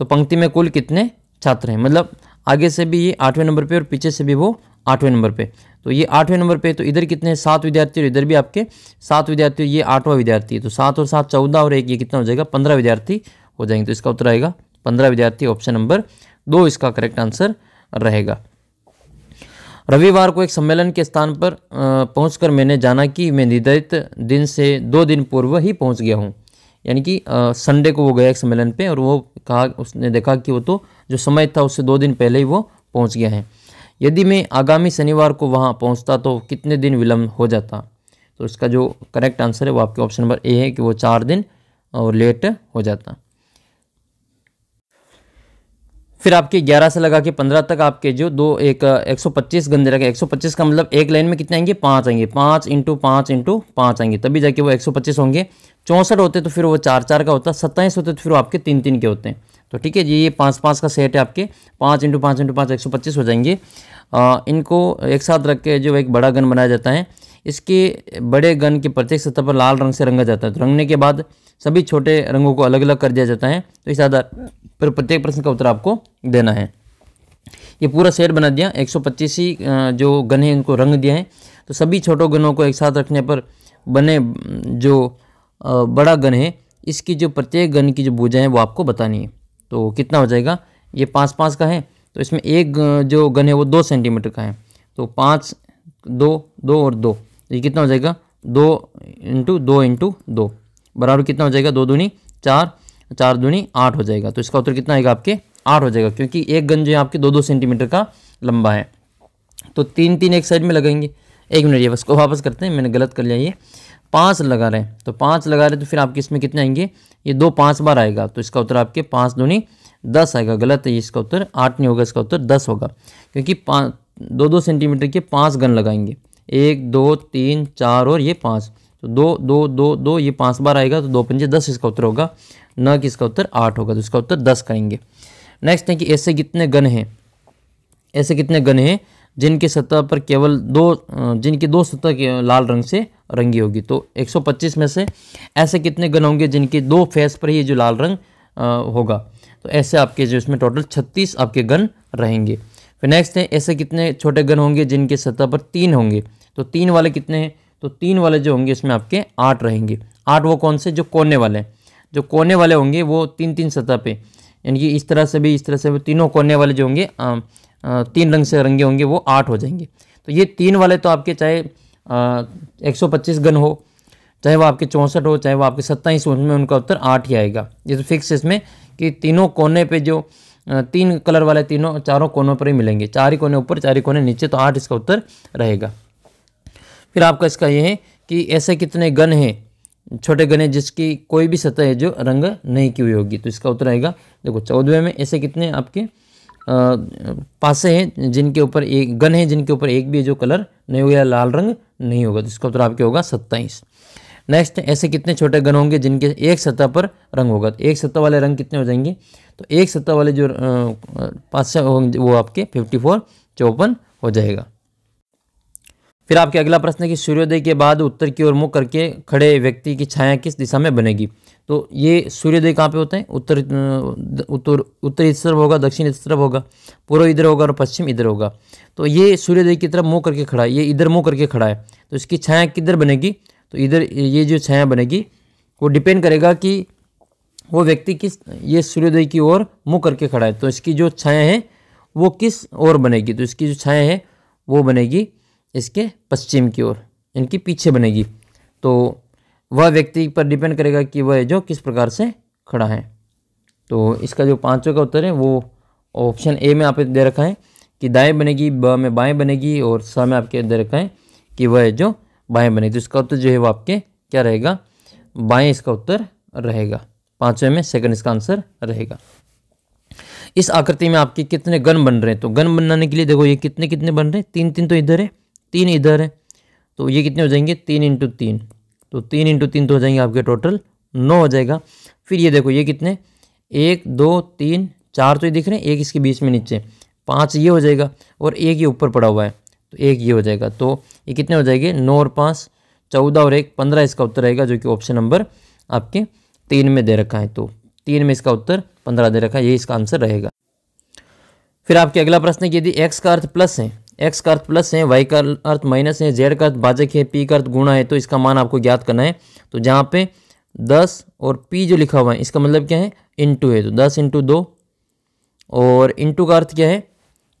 तो पंक्ति में कुल कितने छात्र हैं, मतलब आगे से भी ये 8वें नंबर पे और पीछे से भी वो 8वें नंबर पे। तो ये 8वें नंबर पे, तो इधर कितने हैं 7 विद्यार्थी और इधर भी आपके 7 विद्यार्थी, ये 8वां विद्यार्थी है। तो 7 और 7 14 और 1 ये कितना हो जाएगा 15 विद्यार्थी हो जाएंगे। तो इसका उत्तर आएगा 15 विद्यार्थी, ऑप्शन नंबर 2 इसका करेक्ट आंसर रहेगा। रविवार को एक सम्मेलन के स्थान पर पहुंचकर मैंने जाना कि मैं निर्धारित दिन से 2 दिन पूर्व ही पहुंच गया हूं, यानी कि संडे को वो गया एक सम्मेलन पे और वो कहा, उसने देखा कि वो तो जो समय था उससे 2 दिन पहले ही वो पहुंच गया है। यदि मैं आगामी शनिवार को वहां पहुंचता तो कितने दिन विलम्ब हो जाता। तो इसका जो करेक्ट आंसर है वो आपके ऑप्शन नंबर ए है कि वो 4 दिन और लेट हो जाता। फिर आपके 11 से लगा के 15 तक आपके जो 125 गन दे रखा है। 125 का मतलब एक लाइन में कितने आएंगे, 5 आएंगे, 5 × 5 × 5 आएंगे, तभी जाके वो 125 होंगे। 64 होते तो फिर वो 4 का होता, 27 होते तो फिर वो आपके 3 के होते हैं। तो ठीक है जी, ये 5 का सेट है आपके, 5 × 5 × 5 125 हो जाएंगे। इनको एक साथ रख के जो एक बड़ा गन बनाया जाता है, इसके बड़े गन की प्रत्येक सतह पर लाल रंग से रंगा जाता है। तो रंगने के बाद सभी छोटे रंगों को अलग अलग कर दिया जाता है। तो इस आधार पर प्रत्येक प्रश्न का उत्तर आपको देना है। ये पूरा सेट बना दिया, 125 ही जो गन है इनको रंग दिया है। तो सभी छोटों गनों को एक साथ रखने पर बने जो बड़ा गन है, इसकी जो प्रत्येक गन की जो भुजा है वो आपको बतानी है। तो कितना हो जाएगा, ये 5 का है, तो इसमें एक जो गन है वो 2 सेंटीमीटर का है। तो 5, 2, 2 और 2, ये कितना हो जाएगा, 2 × 2 × 2 बराबर कितना हो जाएगा, 2 दूनी 4, 4 दूनी 8 हो जाएगा। तो इसका उत्तर कितना आएगा आपके 8 हो जाएगा, क्योंकि एक गन जो है आपके 2-2 सेंटीमीटर का लंबा है। तो 3 एक साइड में लगाएंगे। एक मिनट, ये बस को वापस करते हैं, मैंने गलत कर लिया। ये 5 लगा रहे हैं, तो 5 लगा रहे हैं, तो फिर आपके इसमें कितने आएंगे, ये 2 5 बार आएगा। तो इसका उत्तर आपके 5 दूनी 10 आएगा। गलत है, इसका उत्तर 8 नहीं होगा, इसका उत्तर 10 होगा, क्योंकि 2-2 सेंटीमीटर के 5 गन लगाएंगे, 1, 2, 3, 4 और ये 5। तो 2, 2, 2, 2, ये 5 बार आएगा, तो 2 पंजे 10 इसका उत्तर होगा, न कि इसका उत्तर 8 होगा। तो इसका उत्तर 10 करेंगे। नेक्स्ट है कि ऐसे कितने गन हैं जिनके सतह पर केवल जिनकी 2 सतह के लाल रंग से रंगी होगी। तो 125 में से ऐसे कितने गन होंगे जिनके 2 फेस पर ही जो लाल रंग होगा। तो ऐसे आपके जो इसमें टोटल 36 आपके गन रहेंगे। फिर नेक्स्ट है, ऐसे कितने छोटे गन होंगे जिनके सतह पर 3 होंगे। तो 3 वाले कितने हैं, तो 3 वाले जो होंगे इसमें आपके 8 रहेंगे। 8 वो कौन से, जो कोने वाले हैं। जो कोने वाले होंगे वो 3 सतह पे, यानी कि इस तरह से भी तीनों कोने वाले जो होंगे 3 रंग से रंगे होंगे, वो 8 हो जाएंगे। तो ये 3 वाले तो आपके चाहे 125 गन हो, चाहे वो आपके 64 हो, चाहे वो आपके 27 हो, उसमें उनका उत्तर 8 ही आएगा। ये तो फिक्स इसमें कि तीनों कोने पे जो 3 कलर वाले चारों कोनों पर ही मिलेंगे, 4 ही कोने ऊपर 4 ही कोने नीचे, तो 8 इसका उत्तर रहेगा। फिर आपका इसका ये है कि ऐसे कितने गन हैं, छोटे गन हैं जिसकी कोई भी सतह है जो रंग नहीं की हुई होगी। तो इसका उत्तर आएगा, देखो 14वें में ऐसे कितने आपके पासे हैं जिनके ऊपर एक गन है जिनके ऊपर एक भी जो कलर नहीं होगा, लाल रंग नहीं होगा। तो इसका उत्तर आपके होगा 27। नेक्स्ट, ऐसे कितने छोटे गन होंगे जिनके एक सतह पर रंग होगा। तो एक सतह वाले रंग कितने हो जाएंगे, तो एक सतह वाले जो पासे होंगे वो आपके 54 हो जाएगा। फिर आपके अगला प्रश्न है कि सूर्योदय के बाद उत्तर की ओर मुख करके खड़े व्यक्ति की छाया किस दिशा में बनेगी। तो ये सूर्योदय कहाँ पे होता है, उत्तरी इस तरफ होगा, दक्षिण इस तरफ होगा, पूर्व इधर होगा और पश्चिम इधर होगा। तो ये सूर्योदय की तरफ मुँह करके खड़ा है, ये इधर मुँह करके खड़ा है, तो इसकी छाया किधर बनेगी, तो इधर ये जो छाया बनेगी वो डिपेंड करेगा कि वो व्यक्ति किस, ये सूर्योदय की ओर मुँह करके खड़ा है, तो इसकी जो छाया है वो किस ओर बनेगी। तो इसकी जो छाया है वो बनेगी इसके पश्चिम की ओर, इनकी पीछे बनेगी। तो वह व्यक्ति पर डिपेंड करेगा कि वह जो किस प्रकार से खड़ा है। तो इसका जो 5वां का उत्तर है वो ऑप्शन ए में आपने दे रखा है कि दाएं बनेगी, ब में बाएं बनेगी और स में आपके दे रखा है कि वह जो बाएं बनेगी। तो इसका उत्तर जो है वो आपके क्या रहेगा, बाएं इसका उत्तर रहेगा। 5वें में सेकंड इसका आंसर रहेगा। इस आकृति में आपके कितने गन बन रहे हैं, तो गन बनाने के लिए देखो ये कितने कितने बन रहे हैं, 3 तो इधर है, 3 इधर है, तो ये कितने हो जाएंगे 3 × 3, तो 3 × 3 तो हो जाएंगे आपके टोटल 9 हो जाएगा। फिर ये देखो ये कितने 1 2 3 4 तो ये दिख रहे हैं, एक इसके बीच में नीचे, 5 ये हो जाएगा और एक ये ऊपर पड़ा हुआ है, तो एक ये हो जाएगा। तो ये कितने हो जाएंगे 9 और 5 14 और 1 15 इसका उत्तर रहेगा, जो कि ऑप्शन नंबर आपके 3 में दे रखा है। तो 3 में इसका उत्तर 15 दे रखा है, यही इसका आंसर रहेगा। फिर आपके अगला प्रश्न है कि यदि x का अर्थ प्लस है, x का अर्थ प्लस है, y का अर्थ माइनस है, z का अर्थ भाजक है, p का अर्थ गुणा है, तो इसका मान आपको ज्ञात करना है। तो जहाँ पे 10 और p जो लिखा हुआ है इसका मतलब क्या है, इंटू है, तो 10 × 2, और इंटू का अर्थ क्या है,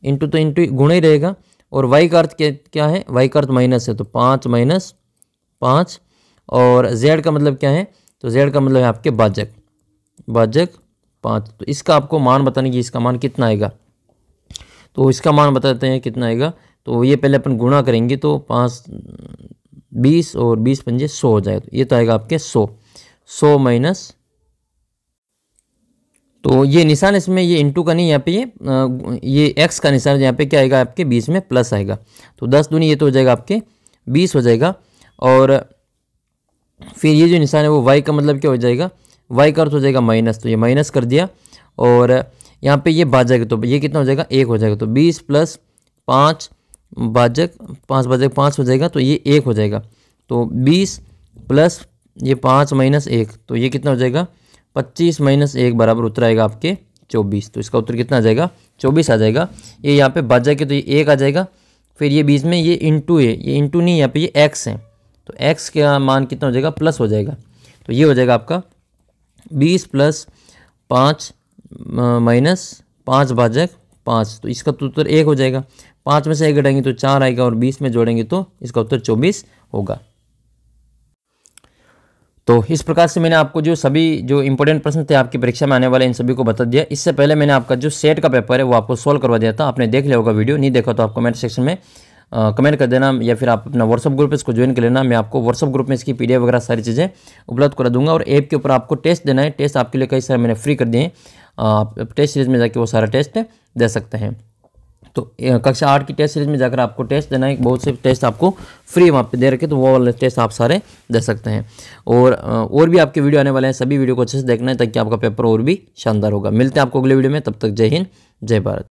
इंटू तो इंटू गुणा ही रहेगा, और y का अर्थ क्या है, y का अर्थ माइनस है, तो 5 - 5, और z का मतलब क्या है, तो z का मतलब है आपके भाजक 5। तो इसका आपको मान बताने की, इसका मान कितना आएगा, तो इसका मान बताते हैं कितना आएगा। तो ये पहले अपन गुणा करेंगे, तो 5 20 और 20 पंजे 100 हो जाएगा। तो ये तो आएगा आपके 100 माइनस, तो ये निशान इसमें ये इंटू का नहीं, यहाँ पे ये एक्स का निशान, यहाँ पे क्या आएगा आपके 20 में प्लस आएगा। तो 10 दूनी ये तो हो जाएगा आपके 20 हो जाएगा। और फिर ये जो निशान है वो वाई का मतलब क्या हो जाएगा, वाई का अर्थ हो जाएगा माइनस, तो ये माइनस कर दिया। और यहाँ पे ये भाजक, तो ये कितना हो जाएगा 1 हो जाएगा। तो 20 प्लस 5 भाजक 5 हो जाएगा, तो ये 1 हो जाएगा। तो 20 प्लस ये 5 माइनस 1, तो ये कितना हो जाएगा 25 माइनस 1 बराबर उत्तर आएगा आपके 24। तो इसका उत्तर कितना आ जाएगा 24 आ जाएगा। ये यहाँ पे भाजक है तो ये 1 आ जाएगा। फिर ये बीच में ये इंटू है, ये इंटू नहीं, यहाँ पे ये एक्स है, तो एक्स का मान कितना हो जाएगा प्लस हो जाएगा। तो ये हो जाएगा आपका 20 प्लस 5 माइनस 5 भाजक 5, तो इसका तो उत्तर 1 हो जाएगा। 5 में से 1 घटाएंगे तो 4 आएगा, और 20 में जोड़ेंगे तो इसका उत्तर 24 होगा। तो इस प्रकार से मैंने आपको जो सभी जो इंपॉर्टेंट प्रश्न थे आपकी परीक्षा में आने वाले, इन सभी को बता दिया। इससे पहले मैंने आपका जो सेट का पेपर है वो आपको सोल्व करवा दिया था, आपने देख लिया होगा वीडियो। नहीं देखा तो आप कमेंट सेक्शन में कमेंट कर देना, या फिर आप अपना व्हाट्सअप ग्रुप इसको ज्वाइन कर लेना। मैं आपको व्हाट्सअप ग्रुप में इसकी पीडीएफ वगैरह सारी चीज़ें उपलब्ध करा दूंगा। और ऐप के ऊपर आपको टेस्ट देना है, टेस्ट आपके लिए कई सारे मैंने फ्री कर दिए हैं, आप टेस्ट सीरीज में जाके वो सारा टेस्ट दे सकते हैं। तो कक्षा 8 की टेस्ट सीरीज में जाकर आपको टेस्ट देना है, बहुत से टेस्ट आपको फ्री वहाँ पे दे रखे, तो वो वाले टेस्ट आप सारे दे सकते हैं। और भी आपके वीडियो आने वाले हैं, सभी वीडियो को अच्छे से देखना है ताकि आपका पेपर और भी शानदार होगा। मिलते हैं आपको अगले वीडियो में, तब तक जय हिंद जय भारत।